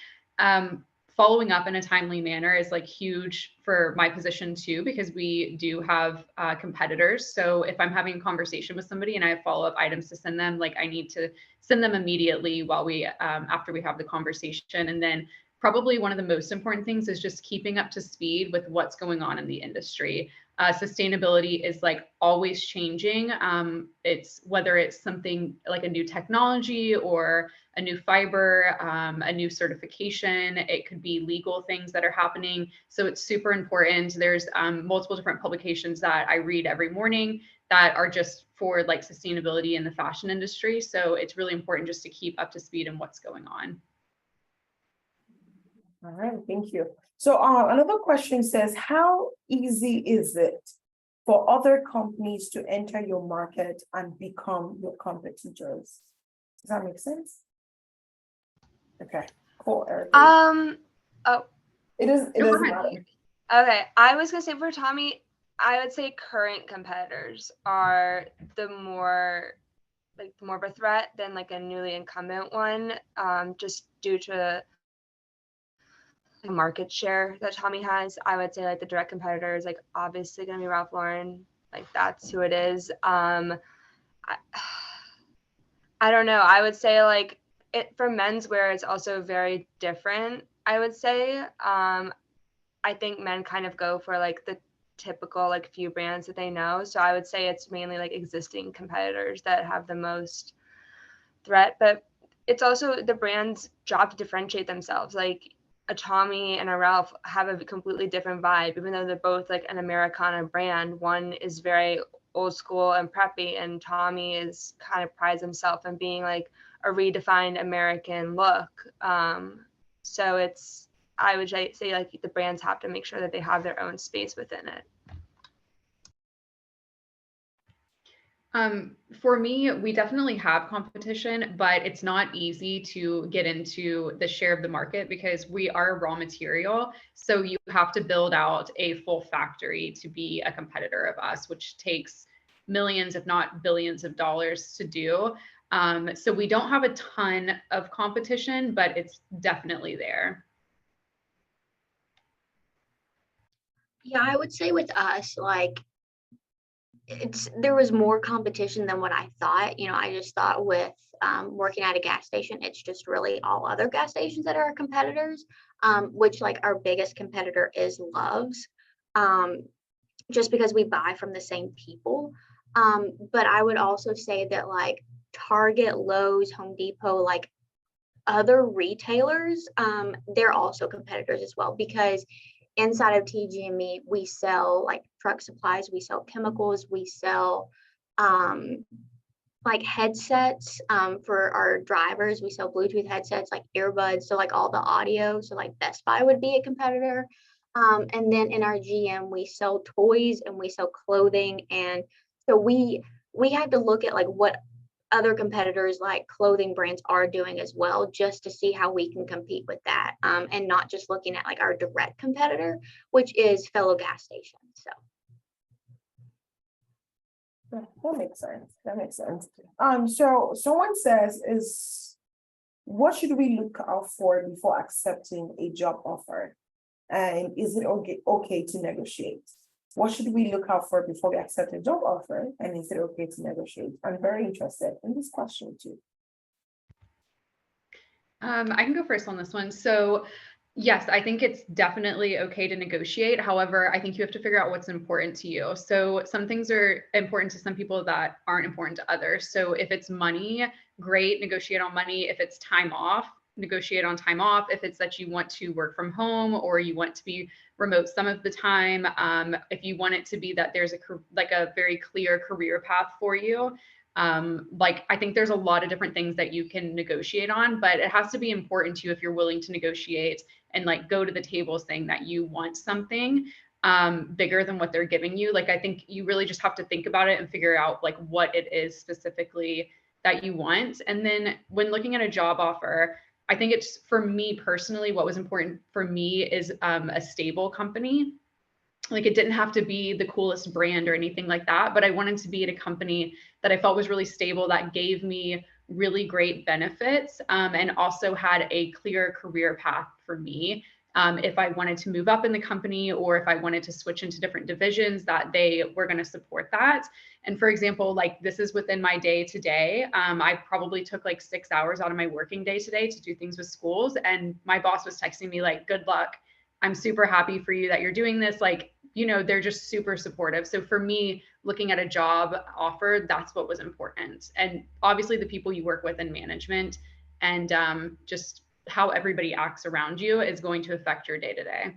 Following up in a timely manner is like huge for my position too, because we do have competitors. So if I'm having a conversation with somebody and I have follow-up items to send them, like I need to send them immediately while after we have the conversation. And then probably one of the most important things is just keeping up to speed with what's going on in the industry. Sustainability is like always changing. It's whether it's something like a new technology or a new fiber, a new certification. It could be legal things that are happening. So it's super important. There's multiple different publications that I read every morning that are just for like sustainability in the fashion industry. So it's really important just to keep up to speed in what's going on. All right, thank you. So another question says, how easy is it for other companies to enter your market and become your competitors? Does that make sense? Okay, cool, Erica. Oh, It is, it Go doesn't ahead. matter. okay. I was gonna say for Tommy, I would say current competitors are the more of a threat than like a newly incumbent one, just due to the market share that Tommy has. I would say like the direct competitor is like obviously gonna be Ralph Lauren, like that's who it is. I don't know. I would say like it for menswear, it's also very different. I would say. I think men kind of go for like the typical like few brands that they know. So I would say it's mainly like existing competitors that have the most threat, but it's also the brand's job to differentiate themselves. Like a Tommy and a Ralph have a completely different vibe, even though they're both like an Americana brand. One is very old school and preppy, and Tommy is kind of prides himself in being like a redefined American look. So it's, I would say like the brands have to make sure that they have their own space within it. For me, we definitely have competition, but it's not easy to get into the share of the market because we are raw material. So you have to build out a full factory to be a competitor of us, which takes millions, if not billions of dollars to do. So we don't have a ton of competition, but it's definitely there. Yeah, I would say with us, like there was more competition than what I thought. You know, I just thought with working at a gas station, it's just really all other gas stations that are our competitors, which like our biggest competitor is Love's, just because we buy from the same people. But I would also say that like Target, Lowe's, Home Depot, like other retailers, they're also competitors as well, because inside of TGME, we sell like truck supplies, we sell chemicals, we sell like headsets for our drivers, we sell Bluetooth headsets, like earbuds, so like all the audio. So like Best Buy would be a competitor. And then in our GM, we sell toys and we sell clothing. And so we had to look at like what other competitors like clothing brands are doing as well, just to see how we can compete with that, and not just looking at like our direct competitor, which is fellow gas stations. So That makes sense. That makes sense. So someone says, what should we look out for before accepting a job offer? And is it okay to negotiate? What should we look out for before we accept a job offer? And is it okay to negotiate? I'm very interested in this question too. I can go first on this one. So yes, I think it's definitely okay to negotiate. However, I think you have to figure out what's important to you. So some things are important to some people that aren't important to others. So if it's money, great, negotiate on money. If it's time off, negotiate on time off. If it's that you want to work from home or you want to be remote some of the time, if you want it to be that there's a very clear career path for you, like I think there's a lot of different things that you can negotiate on, but it has to be important to you if you're willing to negotiate and like go to the table saying that you want something bigger than what they're giving you. Like I think you really just have to think about it and figure out like what it is specifically that you want. And then when looking at a job offer, I think it's, for me personally, what was important for me is a stable company. Like it didn't have to be the coolest brand or anything like that, but I wanted to be at a company that I felt was really stable, that gave me really great benefits, and also had a clear career path for me. If I wanted to move up in the company or if I wanted to switch into different divisions, that they were going to support that. And for example, like this is within my day to day. I probably took like 6 hours out of my working day today to do things with schools. And my boss was texting me like, good luck. I'm super happy for you that you're doing this. Like, you know, they're just super supportive. So for me, looking at a job offer, that's what was important. And obviously the people you work with in management and just how everybody acts around you is going to affect your day to day.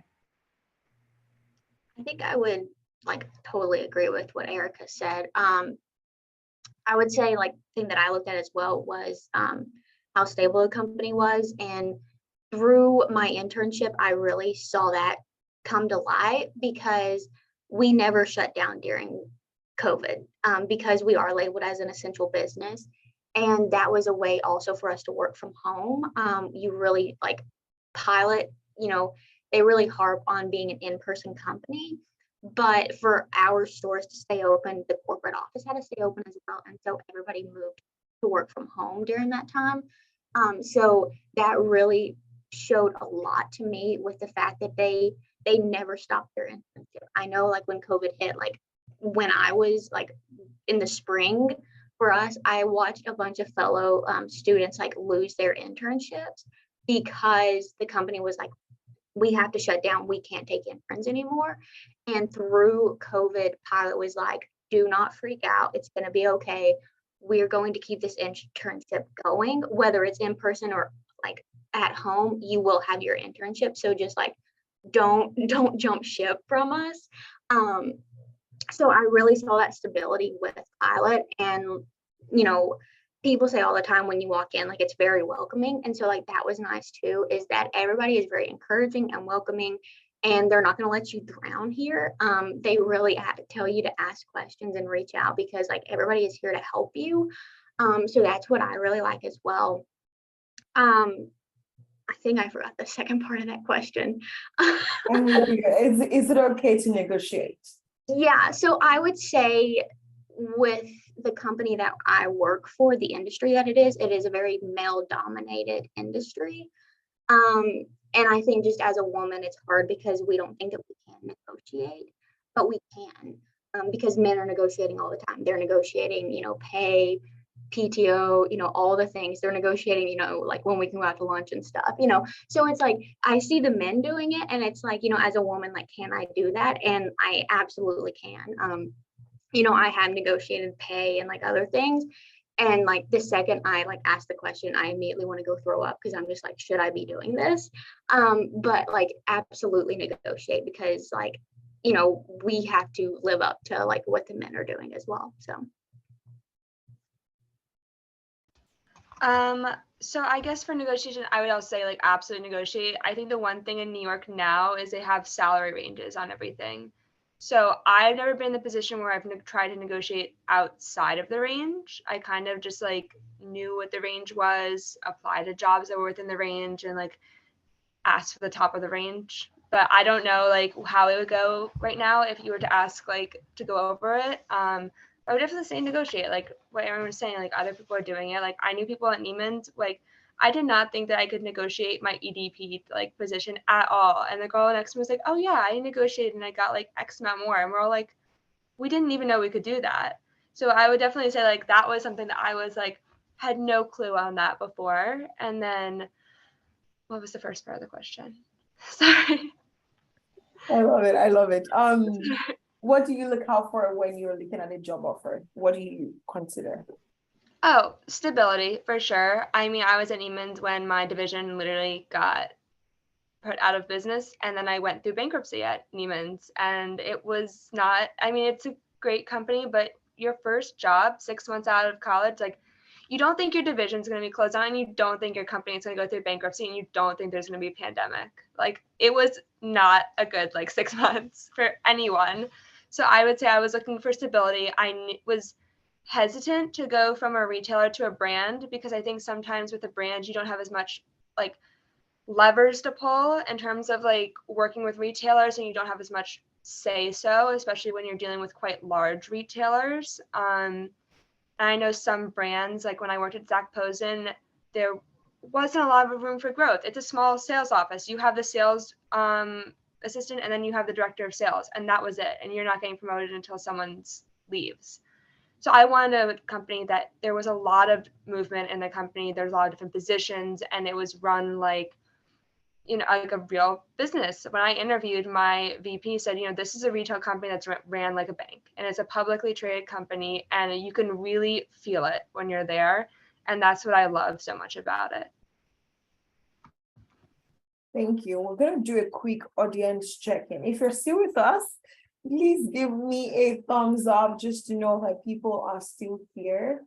I think I would like totally agree with what Erica said. I would say like thing that I looked at as well was how stable the company was. And through my internship, I really saw that come to light because we never shut down during COVID because we are labeled as an essential business. And that was a way also for us to work from home. You really like Pilot, they really harp on being an in-person company. But for our stores to stay open, the corporate office had to stay open as well. And so everybody moved to work from home during that time. So that really showed a lot to me with the fact that they never stopped their internship. I know like when COVID hit, like when I was like in the spring for us, I watched a bunch of fellow students like lose their internships because the company was like, we have to shut down. We can't take interns anymore. And through COVID, Pilot was like, do not freak out. It's going to be okay. We're going to keep this internship going, whether it's in person or like at home, you will have your internship. So just like, don't jump ship from us. So I really saw that stability with Pilot. And, people say all the time when you walk in, like it's very welcoming. And so like that was nice too, is that everybody is very encouraging and welcoming and they're not going to let you drown here. They really tell you to ask questions and reach out because like everybody is here to help you. So that's what I really like as well. I think I forgot the second part of that question. Is it okay to negotiate? Yeah, so I would say with the company that I work for, the industry that it is a very male dominated industry. And I think just as a woman, it's hard because we don't think that we can negotiate, but we can because men are negotiating all the time. They're negotiating, pay, PTO, all the things they're negotiating, like when we can go out to lunch and stuff, so it's like, I see the men doing it and it's like, as a woman, like, can I do that? And I absolutely can. I have negotiated pay and like other things. And like the second I like ask the question, I immediately want to go throw up because I'm just like, should I be doing this? But like absolutely negotiate because like, we have to live up to like what the men are doing as well. So I guess for negotiation, I would also say like absolutely negotiate. I think the one thing in New York now is they have salary ranges on everything. So I've never been in the position where I've tried to negotiate outside of the range. I kind of just like knew what the range was, applied to jobs that were within the range and like asked for the top of the range. But I don't know like how it would go right now if you were to ask like to go over it. I would definitely say negotiate, like what everyone was saying, like other people are doing it. Like I knew people at Neiman's, like I did not think that I could negotiate my EDP like position at all. And the girl next to me was like, oh yeah, I negotiated and I got like X amount more. And we're all like, we didn't even know we could do that. So I would definitely say like that was something that I was like, had no clue on that before. And then what was the first part of the question? Sorry. I love it. What do you look out for when you're looking at a job offer? What do you consider? Oh, stability for sure. I mean, I was at Neiman's when my division literally got put out of business, and then I went through bankruptcy at Neiman's, and it was not, I mean, it's a great company, but your first job, 6 months out of college, like you don't think your division's going to be closed down, and you don't think your company is going to go through bankruptcy, and you don't think there's going to be a pandemic. Like it was not a good like 6 months for anyone. So I would say I was looking for stability. I was hesitant to go from a retailer to a brand because I think sometimes with a brand you don't have as much like levers to pull in terms of like working with retailers and you don't have as much say so, especially when you're dealing with quite large retailers. I know some brands, like when I worked at Zac Posen, there wasn't a lot of room for growth. It's a small sales office. You have the sales assistant and then you have the director of sales, and that was it. And you're not getting promoted until someone leaves. So I wanted a company that there was a lot of movement in the company. There's a lot of different positions, and it was run like, like a real business. When I interviewed, my VP said, this is a retail company that's ran like a bank, and it's a publicly traded company, and you can really feel it when you're there. And that's what I love so much about it. Thank you. We're going to do a quick audience check-in. If you're still with us, Please give me a thumbs up just to know that people are still here.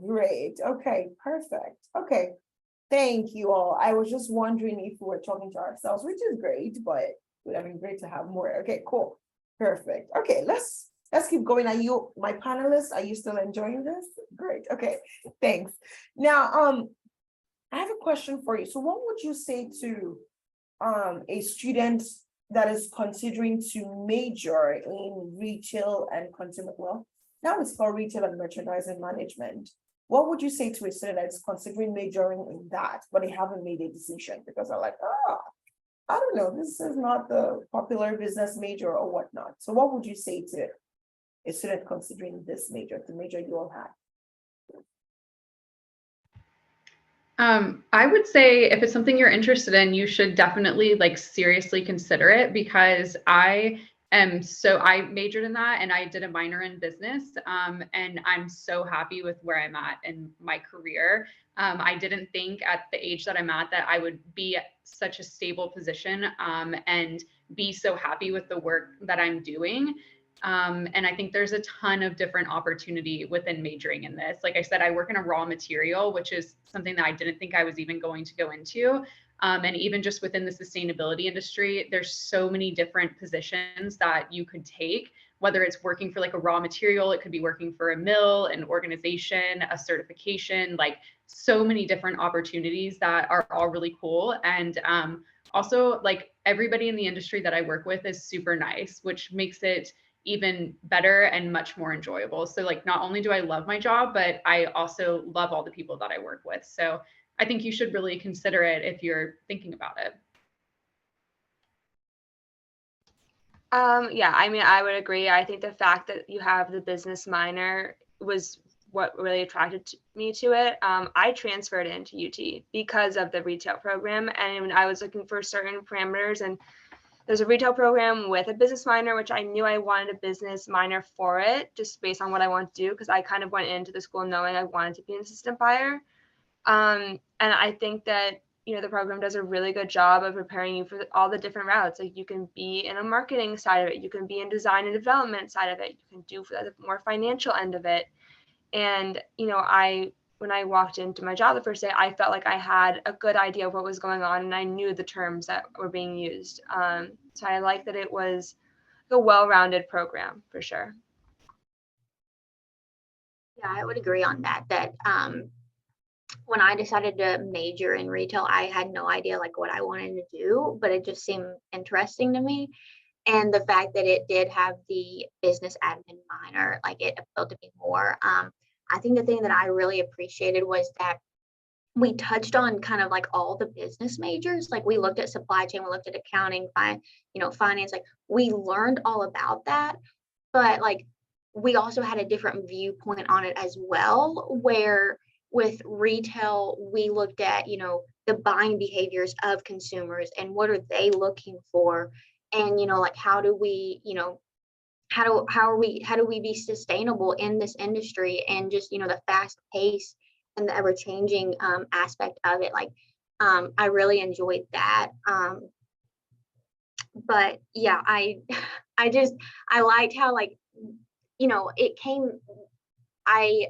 Great. Okay, perfect. Okay. Thank you all. I was just wondering if we were talking to ourselves, which is great, but it would have been great to have more. Okay, cool. Perfect. Okay, let's keep going. Are you, my panelists, are you still enjoying this? Great. Okay, thanks. Now, I have a question for you. So what would you say to a student that is considering to major in retail and consumer, well, now it's for retail and merchandising management. What would you say to a student that's considering majoring in that, but they haven't made a decision because they're like, I don't know, this is not the popular business major or whatnot. So what would you say to a student considering this major, the major you all had? I would say if it's something you're interested in, you should definitely like seriously consider it, because I majored in that and I did a minor in business. And I'm so happy with where I'm at in my career. I didn't think at the age that I'm at that I would be at such a stable position, and be so happy with the work that I'm doing. And I think there's a ton of different opportunity within majoring in this. Like I said, I work in a raw material, which is something that I didn't think I was even going to go into. And even just within the sustainability industry, there's so many different positions that you could take, whether it's working for like a raw material, it could be working for a mill, an organization, a certification, like so many different opportunities that are all really cool. And also, like everybody in the industry that I work with is super nice, which makes it even better and much more enjoyable. So like not only do I love my job, but I also love all the people that I work with. So I think you should really consider it if you're thinking about it. Yeah, I mean, I would agree. I think the fact that you have the business minor was what really attracted me to it. I transferred into UT because of the retail program, and I was looking for certain parameters, and there's a retail program with a business minor, which I knew I wanted a business minor for it, just based on what I want to do, because I kind of went into the school knowing I wanted to be an assistant buyer. And I think that, you know, the program does a really good job of preparing you for all the different routes. Like you can be in a marketing side of it, you can be in design and development side of it, you can do the more financial end of it. And, you know, when I walked into my job the first day, I felt like I had a good idea of what was going on and I knew the terms that were being used. So I like that it was a well-rounded program for sure. Yeah, I would agree on that. When I decided to major in retail, I had no idea like what I wanted to do, but it just seemed interesting to me. And the fact that it did have the business admin minor, like it appealed to me more. I think the thing that I really appreciated was that we touched on kind of like all the business majors. Like we looked at supply chain, we looked at accounting, finance, like we learned all about that. But like we also had a different viewpoint on it as well, where with retail, we looked at, the buying behaviors of consumers and what are they looking for. And, like how do we, how do we be sustainable in this industry and just, the fast pace and the ever changing aspect of it. Like I really enjoyed that. But yeah, I I liked how like, it came, I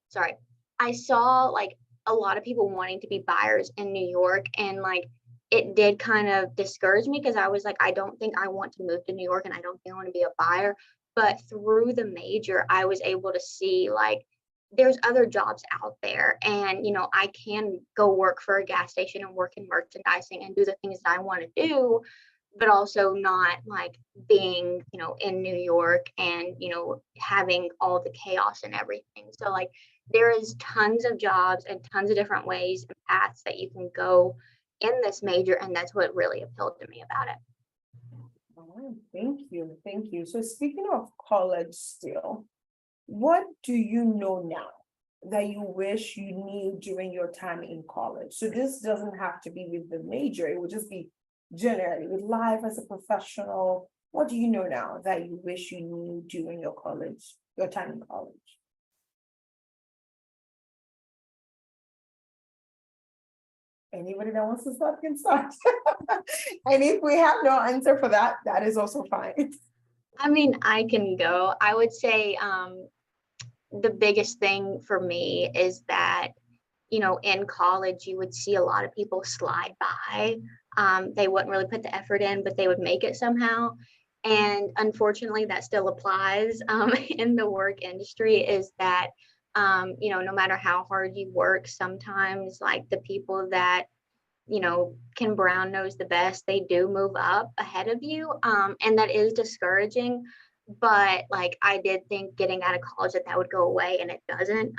sorry, I saw like a lot of people wanting to be buyers in New York, and like it did kind of discourage me because I was like, I don't think I want to move to New York and I don't think I want to be a buyer. But through the major, I was able to see like there's other jobs out there, and I can go work for a gas station and work in merchandising and do the things that I want to do, but also not like being, in New York and, having all the chaos and everything. So like there is tons of jobs and tons of different ways and paths that you can go in this major. And that's what really appealed to me about it. All right, thank you. Thank you. So speaking of college still, what do you know now that you wish you knew during your time in college? So this doesn't have to be with the major, it would just be generally with life as a professional. What do you know now that you wish you knew during your time in college? Anybody that wants to start can start. And if we have no answer for that, that is also fine. I mean, I can go. I would say the biggest thing for me is that, in college, you would see a lot of people slide by. They wouldn't really put the effort in, but they would make it somehow. And unfortunately, that still applies in the work industry, is that, no matter how hard you work, sometimes like the people that can brown nose the best, they do move up ahead of you. And that is discouraging. But like I did think getting out of college that would go away, and it doesn't.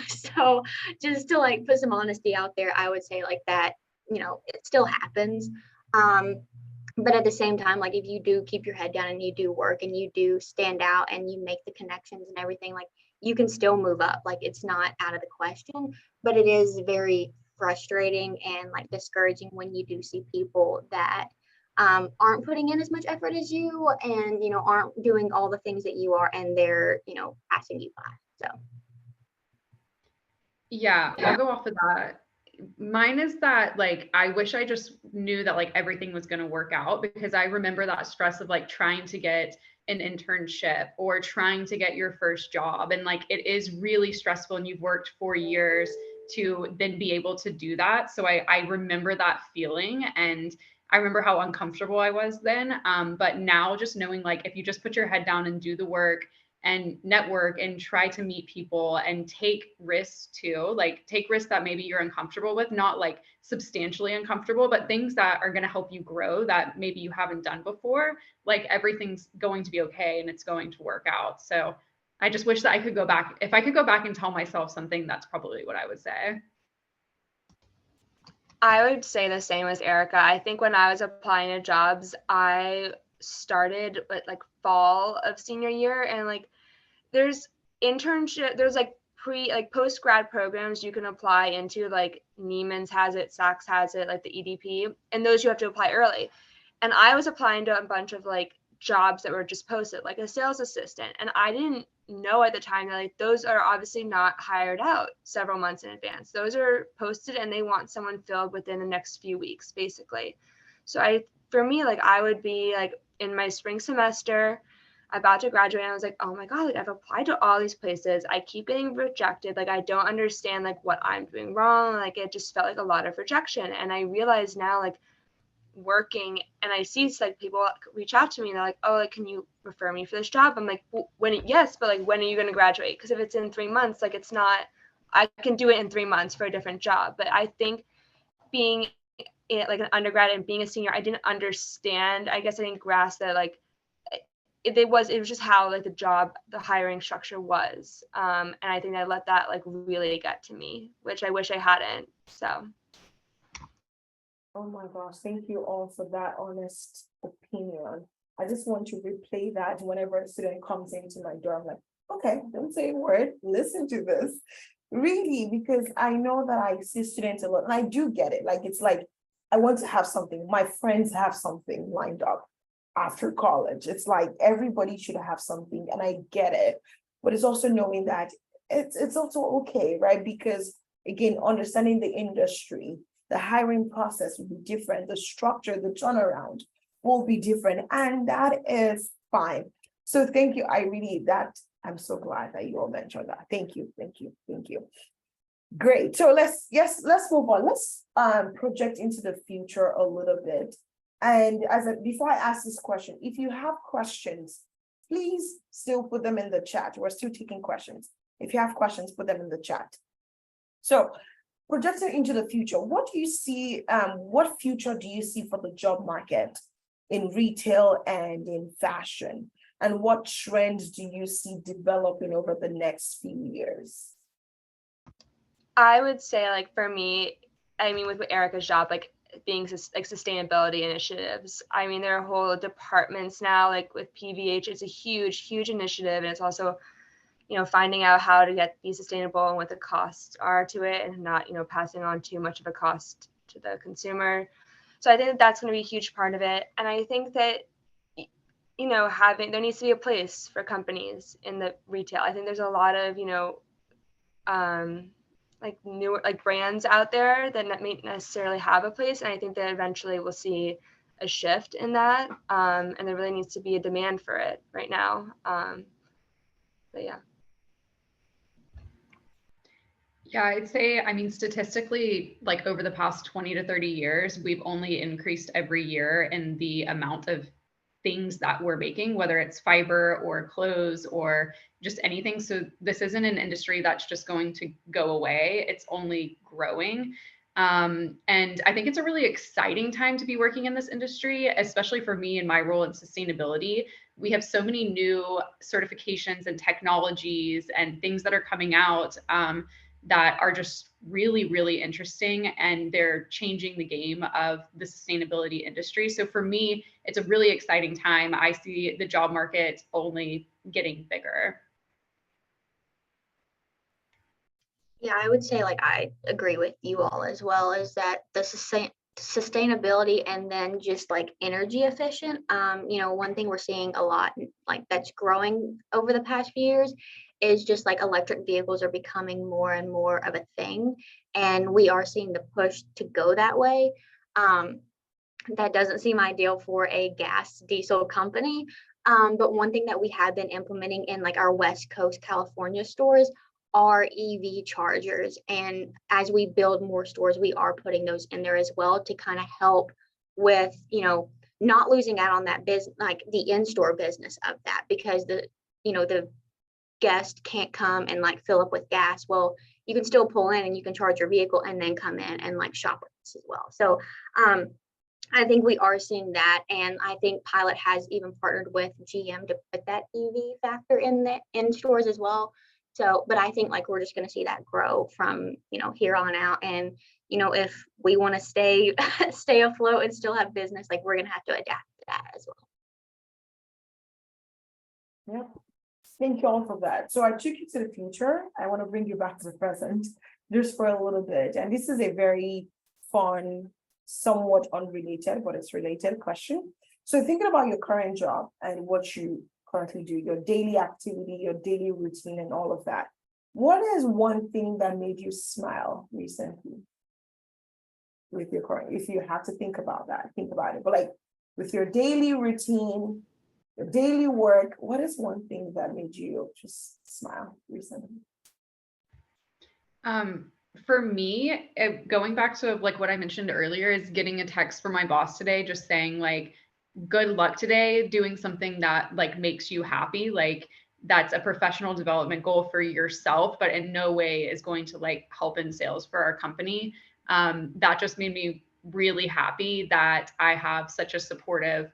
So just to like put some honesty out there, I would say like that, it still happens. But at the same time, like if you do keep your head down and you do work and you do stand out and you make the connections and everything, like you can still move up. Like it's not out of the question, but it is very frustrating and like discouraging when you do see people that aren't putting in as much effort as you, and aren't doing all the things that you are, and they're passing you by. So Yeah, I'll go off of that. Mine is that like I wish I just knew that like everything was going to work out, because I remember that stress of like trying to get an internship or trying to get your first job, and like it is really stressful, and you've worked 4 years to then be able to do that. So I remember that feeling, and I remember how uncomfortable I was then. But now just knowing like if you just put your head down and do the work and network and try to meet people and take risks too, like take risks that maybe you're uncomfortable with, not like substantially uncomfortable, but things that are going to help you grow that maybe you haven't done before. Like everything's going to be okay and it's going to work out. So I just wish that I could go back. If I could go back and tell myself something, that's probably what I would say. I would say the same as Erica. I think when I was applying to jobs, I started with like fall of senior year, and like there's there's like post grad programs you can apply into, like Neiman's has it, Saks has it, like the EDP, and those you have to apply early. And I was applying to a bunch of like jobs that were just posted, like a sales assistant, and I didn't know at the time that like those are obviously not hired out several months in advance. Those are posted and they want someone filled within the next few weeks, basically. So for me, like I would be like in my spring semester about to graduate, and I was like, oh my God, like I've applied to all these places. I keep getting rejected. Like I don't understand like what I'm doing wrong. Like it just felt like a lot of rejection. And I realize now, like working, and I see like people reach out to me and they're like, oh, like can you refer me for this job? I'm like, well, yes, but like when are you going to graduate? Because if it's in 3 months, like it's not, I can do it in 3 months for a different job. But I think being like an undergrad and being a senior, I didn't understand, I guess I didn't grasp that like it was just how like the hiring structure was, and I think I let that like really get to me, which I wish I hadn't. So Oh my gosh, thank you all for that honest opinion. I just want to replay that whenever a student comes into my door. I'm like, okay, don't say a word, listen to this. Really, because I know that I see students a lot, and I do get it. Like, it's like, I want to have something. My friends have something lined up after college. It's like everybody should have something, and I get it. But it's also knowing that it's also okay, right? Because again, understanding the industry, the hiring process will be different, the structure, the turnaround will be different, and that is fine. So thank you. I'm so glad that you all mentioned that. Thank you, thank you, thank you. Great. So let's move on. Let's project into the future a little bit. And before I ask this question, if you have questions, please still put them in the chat. We're still taking questions. If you have questions, put them in the chat. So projecting into the future, what do you see? What future do you see for the job market in retail and in fashion? And what trends do you see developing over the next few years? I would say, like for me, I mean, with Erica's job, like being like sustainability initiatives. I mean, there are whole departments now, like with PVH, it's a huge initiative, and it's also, finding out how to be sustainable and what the costs are to it, and not, passing on too much of a cost to the consumer. So I think that that's going to be a huge part of it. And I think that, there needs to be a place for companies in the retail. I think there's a lot of, like newer like brands out there that may necessarily have a place. And I think that eventually we'll see a shift in that, and there really needs to be a demand for it right now. But yeah. Yeah, I'd say, I mean, statistically, like over the past 20 to 30 years, we've only increased every year in the amount of things that we're making, whether it's fiber or clothes or just anything. So this isn't an industry that's just going to go away. It's only growing. And I think it's a really exciting time to be working in this industry, especially for me in my role in sustainability. We have so many new certifications and technologies and things that are coming out that are just really, really interesting, and they're changing the game of the sustainability industry. So for me, it's a really exciting time. I see the job market only getting bigger. Yeah, I would say like I agree with you all as well, is that the sustainability and then just like energy efficient. One thing we're seeing a lot like that's growing over the past few years is just like electric vehicles are becoming more and more of a thing. And we are seeing the push to go that way. That doesn't seem ideal for a gas diesel company. But one thing that we have been implementing in like our West Coast California stores are EV chargers. And as we build more stores, we are putting those in there as well to kind of help with, not losing out on that business, like the in-store business of that, because the guest can't come and like fill up with gas. Well, you can still pull in and you can charge your vehicle and then come in and like shop with us as well. So I think we are seeing that, and I think Pilot has even partnered with GM to put that EV factor in stores as well. So, but I think like we're just going to see that grow from here on out, and if we want to stay afloat and still have business, like we're going to have to adapt to that as well. Yeah. Thank you all for that. So I took you to the future. I want to bring you back to the present just for a little bit. And this is a very fun, somewhat unrelated, but it's related question. So thinking about your current job and what you currently do, your daily activity, your daily routine, and all of that, what is one thing that made you smile recently with your current, if you have to think about that, think about it, but like with your daily routine, your daily work, what is one thing that made you just smile recently? For me, going back to like what I mentioned earlier, is getting a text from my boss today, just saying like, good luck today, doing something that like makes you happy. Like that's a professional development goal for yourself, but in no way is going to like help in sales for our company. That just made me really happy that I have such a supportive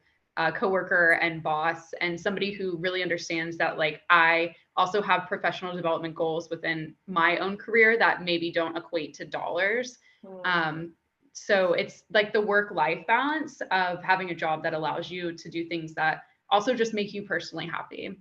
coworker and boss, and somebody who really understands that like I also have professional development goals within my own career that maybe don't equate to dollars. So it's like the work-life balance of having a job that allows you to do things that also just make you personally happy.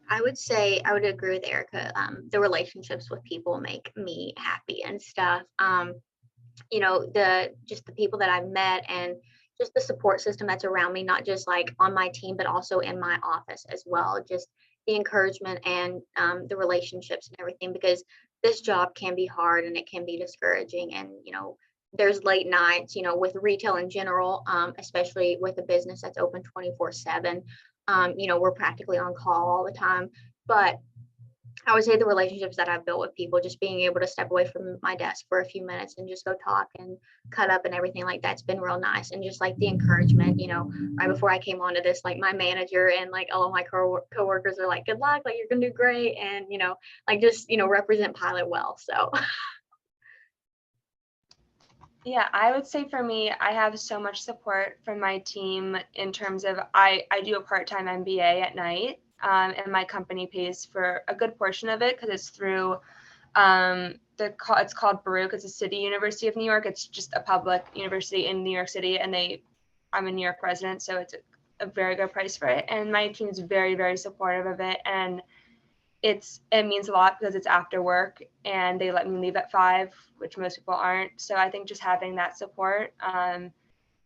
I would say I would agree with Erica. The relationships with people make me happy and stuff. The people that I've met and just the support system that's around me, not just like on my team, but also in my office as well. Just the encouragement and the relationships and everything, because this job can be hard and it can be discouraging. And, there's late nights, with retail in general, especially with a business that's open 24/7. We're practically on call all the time. But I would say the relationships that I've built with people, just being able to step away from my desk for a few minutes and just go talk and cut up and everything like that's been real nice. And just like the encouragement, right before I came onto this, like my manager and like all of my coworkers are like, good luck, like you're gonna do great. And, represent Pilot well. So. Yeah, I would say for me, I have so much support from my team in terms of I do a part-time MBA at night. And my company pays for a good portion of it because it's through it's called Baruch. It's a city University of New York. It's just a public university in New York City, and I'm a New York resident, so it's a very good price for it. And my team is very, very supportive of it, and it means a lot because it's after work and they let me leave at 5, which most people aren't. So I think just having that support, and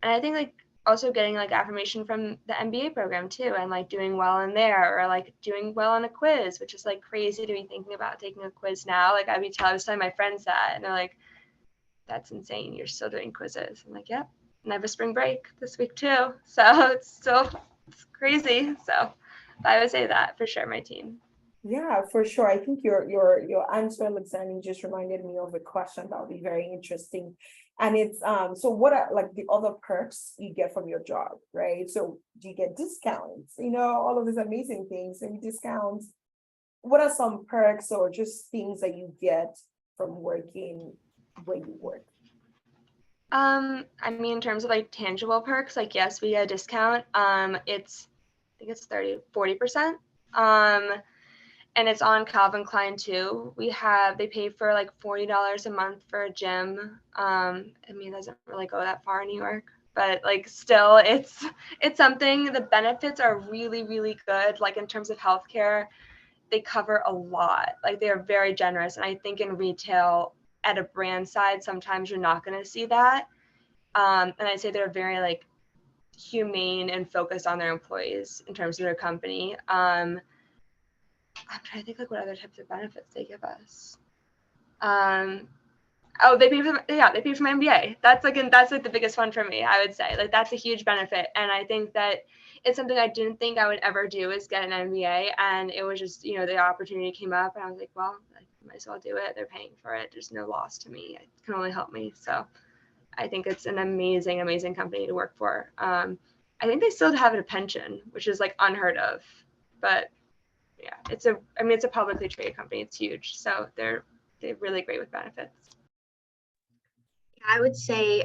I think like also getting like affirmation from the MBA program too, and like doing well in there, or like doing well on a quiz, which is like crazy to be thinking about taking a quiz now. Like I was telling my friends that, and they're like, that's insane. You're still doing quizzes. I'm like, yep. And I have a spring break this week too. So it's crazy. So I would say that for sure, my team. Yeah, for sure. I think your answer, Alexander, just reminded me of a question that would be very interesting. And it's so what are like the other perks you get from your job, right? So do you get discounts, all of these amazing things and discounts? What are some perks or just things that you get from working where you work? I mean, in terms of like tangible perks, like yes, we get a discount. I think it's 40%. And it's on Calvin Klein too. They pay for like $40 a month for a gym. I mean, it doesn't really go that far in New York, but like still it's something. The benefits are really, really good. Like in terms of healthcare, they cover a lot. Like they are very generous. And I think in retail at a brand side, sometimes you're not going to see that. And I'd say they're very like humane and focused on their employees in terms of their company. I'm trying to think like what other types of benefits they give us. They pay for my MBA. That's like the biggest one for me, I would say. Like that's a huge benefit. And I think that it's something I didn't think I would ever do is get an MBA. And it was just, the opportunity came up and I was like, well, I might as well do it. They're paying for it. There's no loss to me. It can only help me. So I think it's an amazing, amazing company to work for. I think they still have a pension, which is like unheard of, but yeah, it's a publicly traded company. It's huge. So they're really great with benefits. I would say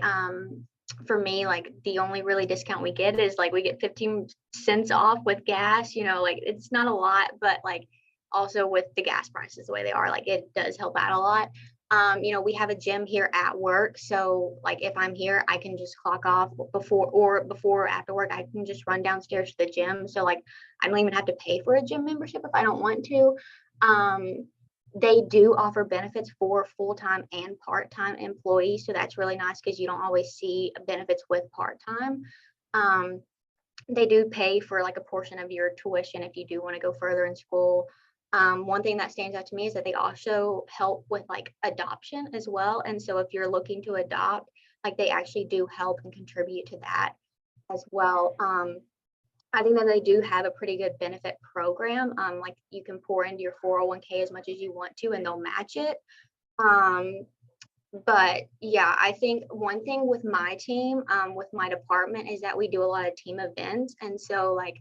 for me, like the only really discount we get is like we get 15 cents off with gas, like it's not a lot, but like also with the gas prices the way they are, like it does help out a lot. We have a gym here at work. So like if I'm here, I can just clock off before or after work, I can just run downstairs to the gym. So like I don't even have to pay for a gym membership if I don't want to. They do offer benefits for full-time and part-time employees. So that's really nice because you don't always see benefits with part-time. They do pay for like a portion of your tuition if you do want to go further in school. One thing that stands out to me is that they also help with like adoption as well. And so if you're looking to adopt, like they actually do help and contribute to that as well. I think that they do have a pretty good benefit program. Like you can pour into your 401k as much as you want to, and they'll match it. But yeah, I think one thing with my team, with my department is that we do a lot of team events. And so like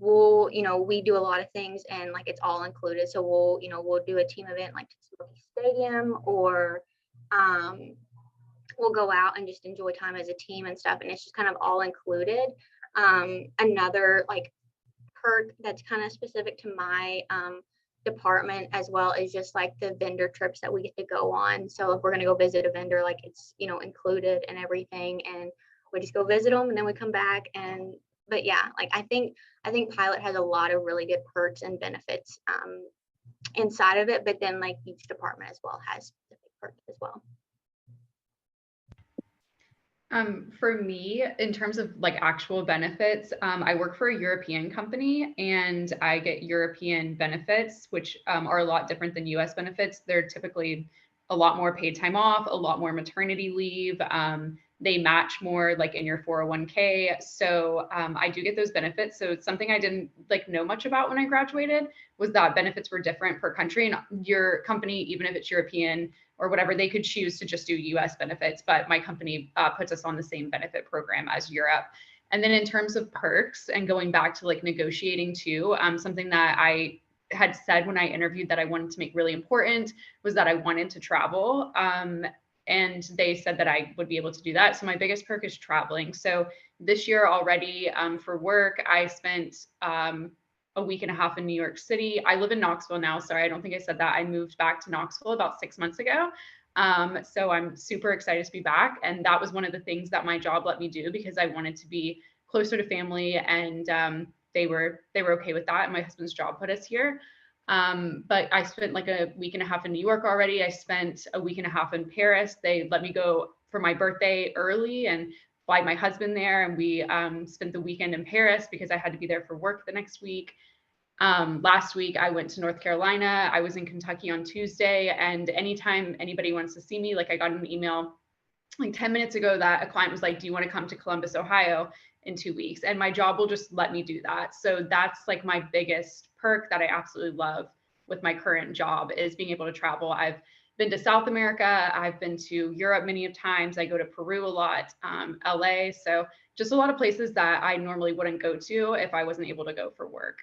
we do a lot of things and like it's all included. So we'll do a team event like to Smoky Stadium or we'll go out and just enjoy time as a team and stuff. And it's just kind of all included. Another like perk that's kind of specific to my department as well is just like the vendor trips that we get to go on. So if we're going to go visit a vendor, like it's included and everything, and we just go visit them and then we come back. But yeah, like I think Pilot has a lot of really good perks and benefits inside of it, but then like each department as well has specific perks as well. For me, in terms of like actual benefits, I work for a European company and I get European benefits, which are a lot different than US benefits. They're typically a lot more paid time off, a lot more maternity leave. They match more like in your 401k. So I do get those benefits. So it's something I didn't like know much about when I graduated was that benefits were different per country, and your company, even if it's European or whatever, they could choose to just do US benefits, but my company puts us on the same benefit program as Europe. And then in terms of perks and going back to like negotiating too, something that I had said when I interviewed that I wanted to make really important was that I wanted to travel. And they said that I would be able to do that. So my biggest perk is traveling. So this year already for work, I spent a week and a half in New York City. I live in Knoxville now. Sorry, I don't think I said that. I moved back to Knoxville about 6 months ago. So I'm super excited to be back. And that was one of the things that my job let me do because I wanted to be closer to family, and they were okay with that. And my husband's job put us here. But I spent like a week and a half in New York already. I spent a week and a half in Paris. They let me go for my birthday early and fly my husband there. And we spent the weekend in Paris because I had to be there for work the next week. Last week, I went to North Carolina. I was in Kentucky on Tuesday. And anytime anybody wants to see me, like I got an email like 10 minutes ago that a client was like, do you want to come to Columbus, Ohio in 2 weeks? And my job will just let me do that. So that's like my biggest perk that I absolutely love with my current job, is being able to travel. I've been to South America. I've been to Europe many of times. I go to Peru a lot, LA. So just a lot of places that I normally wouldn't go to if I wasn't able to go for work.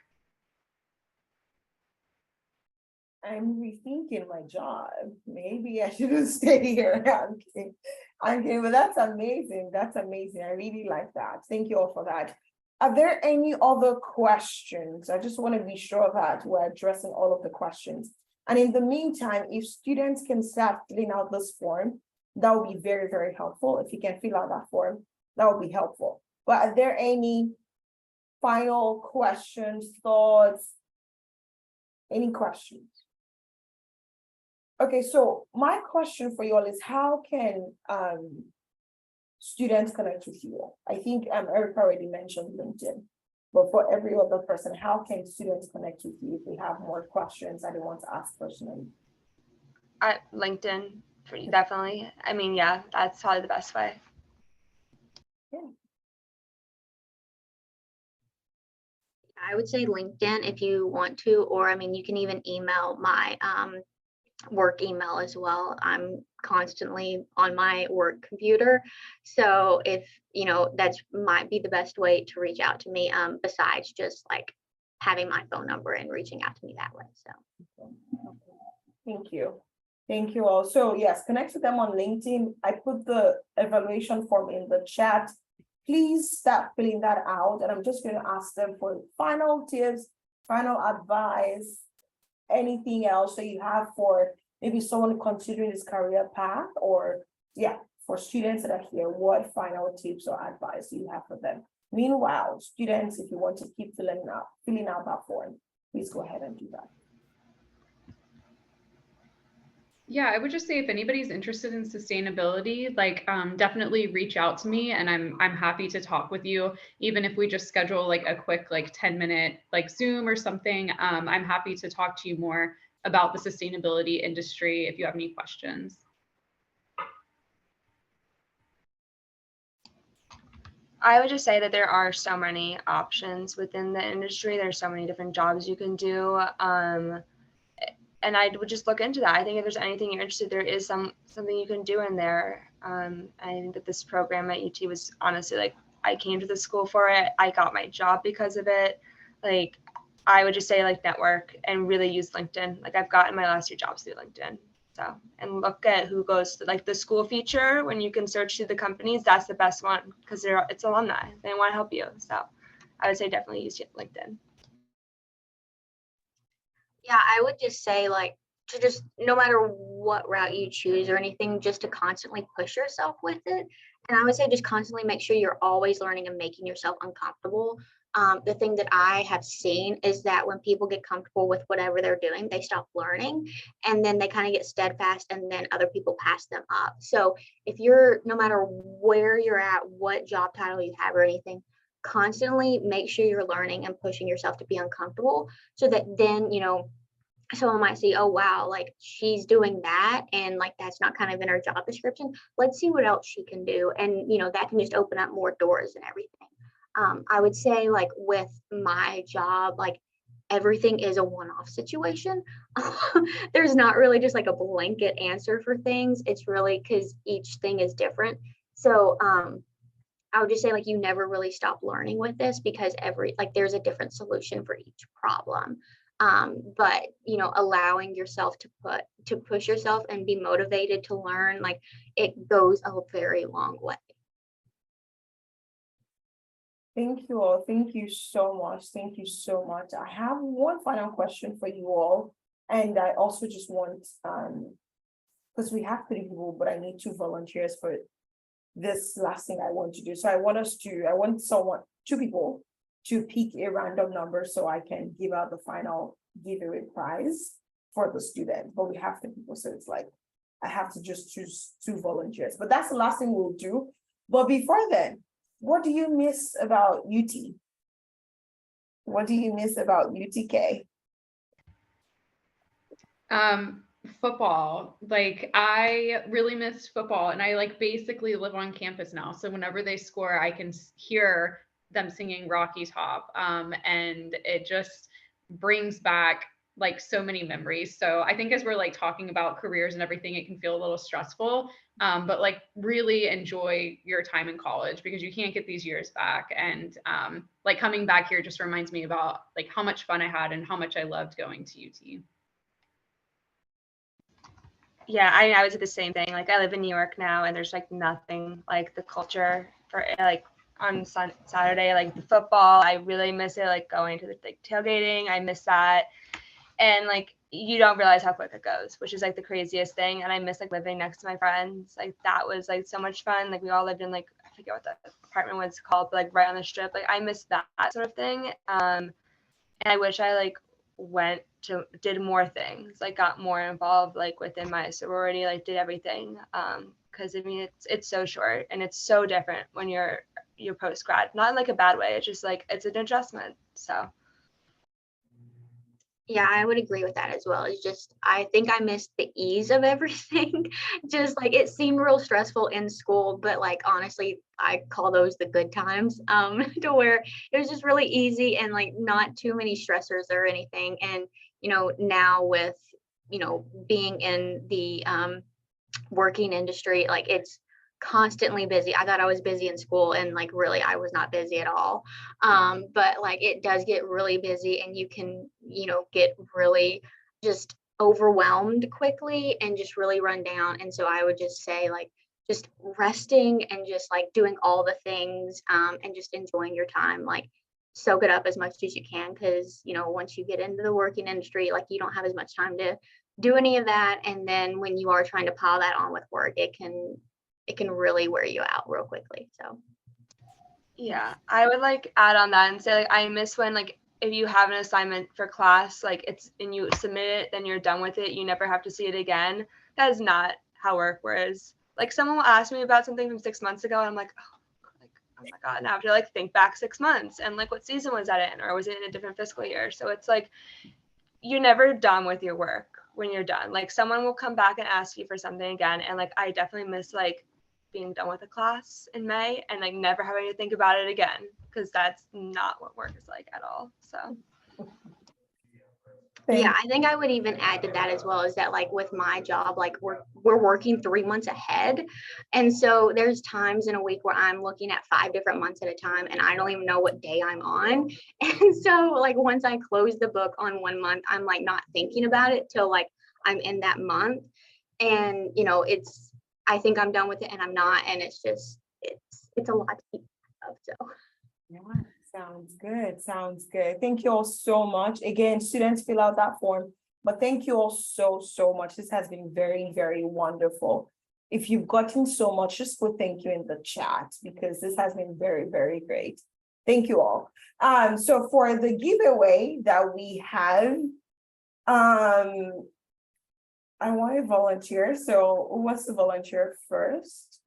I'm rethinking my job. Maybe I shouldn't stay here. I'm kidding. I'm kidding, but that's amazing. That's amazing. I really like that. Thank you all for that. Are there any other questions? I just want to be sure that we're addressing all of the questions. And in the meantime, if students can start filling out this form, that would be very, very helpful. If you can fill out that form, that would be helpful. But are there any final questions, thoughts? Any questions? Okay, so my question for you all is, how can students connect with you all? I think Eric already mentioned LinkedIn, but for every other person, how can students connect with you if they have more questions that they want to ask personally? LinkedIn, definitely. I mean, yeah, that's probably the best way. Yeah. I would say LinkedIn if you want to, or I mean, you can even email my work email as well. I'm constantly on my work computer. So if, you know, that's might be the best way to reach out to me, besides just like having my phone number and reaching out to me that way. So Thank you. Thank you all. So yes, connect with them on LinkedIn. I put the evaluation form in the chat. Please start filling that out. And I'm just going to ask them for final tips, final advice, anything else that you have for maybe someone considering this career path, or yeah, for students that are here, what final tips or advice do you have for them? Meanwhile, students, if you want to keep filling out that form, please go ahead and do that. Yeah, I would just say if anybody's interested in sustainability, like definitely reach out to me, and I'm happy to talk with you. Even if we just schedule like a quick like 10-minute like Zoom or something, I'm happy to talk to you more about the sustainability industry if you have any questions. I would just say that there are so many options within the industry. There's so many different jobs you can do. And I would just look into that. I think if there's anything you're interested, there is something you can do in there. I think that this program at UT was honestly like, I came to the school for it. I got my job because of it. Like, I would just say like network and really use LinkedIn. Like I've gotten my last 2 jobs through LinkedIn. So, and look at who goes to like the school feature when you can search through the companies. That's the best one because it's alumni. They want to help you. So I would say definitely use LinkedIn. yeah, I would just say like to just no matter what route you choose or anything, just to constantly push yourself with it. And I would say just constantly make sure you're always learning and making yourself uncomfortable. The thing that I have seen is that when people get comfortable with whatever they're doing, they stop learning and then they kind of get steadfast and then other people pass them up. So if you're, no matter where you're at, what job title you have or anything, constantly make sure you're learning and pushing yourself to be uncomfortable so that then, you know, someone might see, oh, wow, like she's doing that. And like, that's not kind of in her job description. Let's see what else she can do. And, you know, that can just open up more doors and everything. I would say like with my job, like everything is a one-off situation. There's not really just like a blanket answer for things. It's really because each thing is different. So I would just say like you never really stop learning with this because there's a different solution for each problem. But you know, allowing yourself to push yourself and be motivated to learn, like it goes a very long way. Thank you all. Thank you so much. Thank you so much. I have one final question for you all. And I also just want, because we have 3 people, but I need 2 volunteers for this last thing I want to do. So I want 2 people to pick a random number so I can give out the final giveaway prize for the student. But we have 3 people, so it's like I have to just choose 2 volunteers. But that's the last thing we'll do. But before then, what do you miss about UT? What do you miss about UTK? Football. Like I really missed football, and I like basically live on campus now. So whenever they score, I can hear them singing Rocky Top. And it just brings back like so many memories. So I think as we're like talking about careers and everything, it can feel a little stressful. But like really enjoy your time in college because you can't get these years back. And like coming back here just reminds me about like how much fun I had and how much I loved going to UT. Yeah, I would say the same thing. Like I live in New York now, and there's like nothing like the culture for like on Saturday, like the football. I really miss it. Like going to the like tailgating, I miss that. And like you don't realize how quick it goes, which is like the craziest thing. And I miss like living next to my friends. Like that was like so much fun. Like we all lived in like I forget what the apartment was called, but like right on the strip. Like I miss that sort of thing. And I wish I like did more things, like got more involved like within my sorority, like did everything. Because I mean it's so short and it's so different when you're post grad, not in like a bad way. It's just like it's an adjustment. So Yeah, I would agree with that as well. It's just, I think I missed the ease of everything. Just like it seemed real stressful in school, but like honestly, I call those the good times, to where it was just really easy and like not too many stressors or anything. And, now with, being in the working industry, like it's constantly busy. I thought I was busy in school and like really I was not busy at all. But like it does get really busy and you can, get really just overwhelmed quickly and just really run down. And so I would just say like just resting and just like doing all the things, and just enjoying your time, like soak it up as much as you can, because once you get into the working industry, like you don't have as much time to do any of that. And then when you are trying to pile that on with work, it can really wear you out real quickly. So yeah, I would like add on that and say like I miss when like if you have an assignment for class, like it's and you submit it, then you're done with it. You never have to see it again. That is not how work was. Like someone will ask me about something from 6 months ago, and I'm like, oh my God, and I have to like think back 6 months and like what season was that in, or was it in a different fiscal year? So it's like you're never done with your work when you're done. Like someone will come back and ask you for something again. And like I definitely miss like being done with a class in May and like never having to think about it again, because that's not what work is like at all. So yeah, I think I would even add to that as well, is that like with my job, like we're working 3 months ahead. And so there's times in a week where I'm looking at 5 different months at a time and I don't even know what day I'm on. And so like once I close the book on 1 month, I'm like not thinking about it till like I'm in that month. And I think I'm done with it and I'm not. And it's just it's a lot to keep track of. So Yeah, sounds good. Sounds good. Thank you all so much. Again, students, fill out that form. But thank you all so much. This has been very, very wonderful. If you've gotten so much, just put thank you in the chat because this has been very, very great. Thank you all. So for the giveaway that we have, I want to volunteer. So who wants to volunteer first?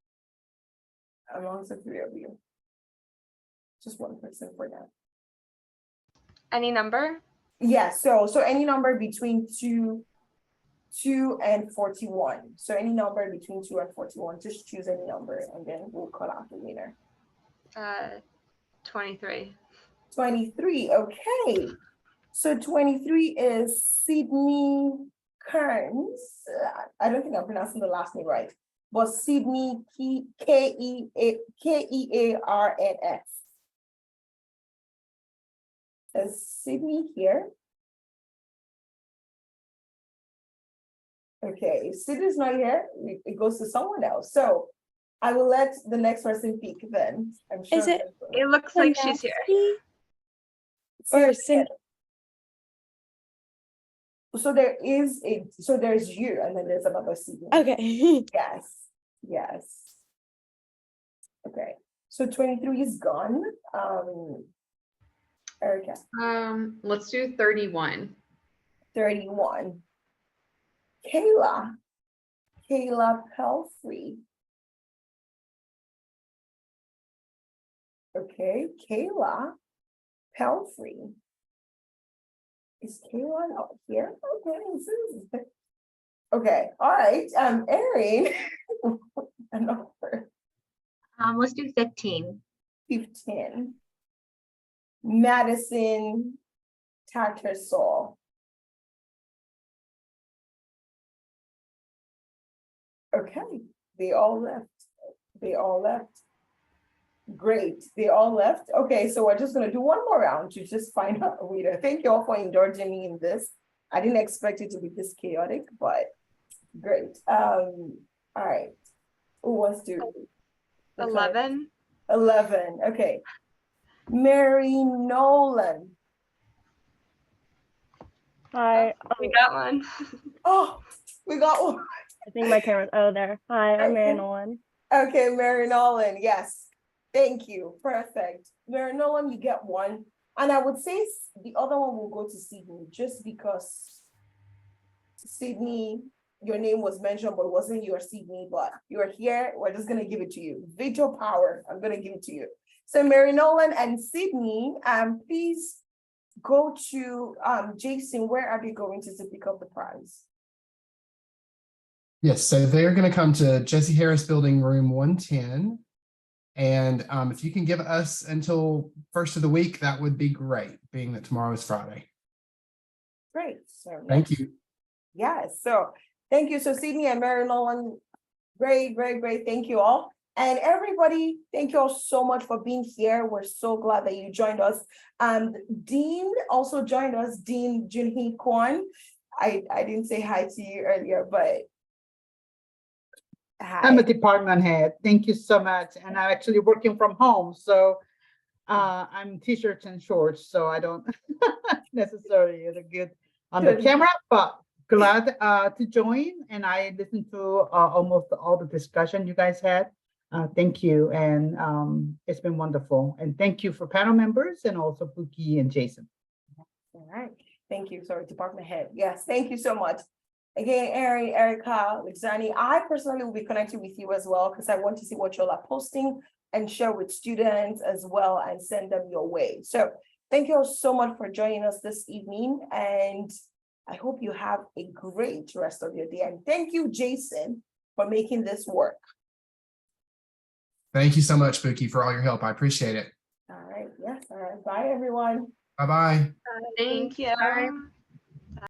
Amongst the three of you. Just one person for now. any number? Yeah, so any number between 2 and 41. So any number between 2 and 41, just choose any number and then we'll call out the winner. 23. 23, okay. So 23 is Sydney Kearns. I don't think I'm pronouncing the last name right, but Sydney Kearns. Is Sydney here? Okay, if Sydney's not here, it goes to someone else. So I will let the next person pick then. I'm sure. Is it- It looks like she's here. Or Sydney. So there's you and then there's another Sydney. Okay. Yes. Okay, so 23 is gone. Erica. Let's do 31. 31. Kayla Pelfrey. Okay, Kayla Pelfrey. Is Kayla not here? Okay, Okay, all right, Erin. A number Let's do 15. 15. Madison Tattersall. Okay, they all left. They all left. Great, they all left. Okay, so we're just gonna do one more round to just find out a leader. Thank you all for indulging me in this. I didn't expect it to be this chaotic, but great. All right. Who wants to? 11. 11, okay. Mary Nolan. Hi. We got one. Oh, we got one. I think my camera's, oh, there. Hi, I'm Mary Okay. Nolan. Okay, Mary Nolan, yes. Thank you, perfect. Mary Nolan, you get one. And I would say the other one will go to Sydney, just because Sydney, your name was mentioned, but it wasn't your Sydney, but you're here, we're just gonna give it to you. Veto power, I'm gonna give it to you. So Mary Nolan and Sydney, please go to Jason, where are they going to pick up the prize? Yes, so they're going to come to Jesse Harris Building, room 110. And if you can give us until first of the week, that would be great, being that tomorrow is Friday. Great, so. Thank you. Yes, so thank you. So Sydney and Mary Nolan, great, great, great. Thank you all. And everybody, thank you all so much for being here. We're so glad that you joined us. Dean also joined us, Dean Junhee Kwon. I didn't say hi to you earlier, but hi. I'm a department head. Thank you so much. And I'm actually working from home. So I'm t-shirts and shorts, so I don't necessarily look good on the Good. camera, but glad to join. And I listened to almost all the discussion you guys had. Thank you. And it's been wonderful. And thank you for panel members and also Buki and Jason. All right, thank you. Sorry, department head. Yes, thank you so much. Again, Erin, Erica, Lixani, I personally will be connecting with you as well, because I want to see what y'all are posting and share with students as well and send them your way. So thank you all so much for joining us this evening, and I hope you have a great rest of your day. And thank you, Jason, for making this work. Thank you so much, Buki, for all your help. I appreciate it. All right, yes, all right. Bye, everyone. Bye-bye. Thank you. Bye.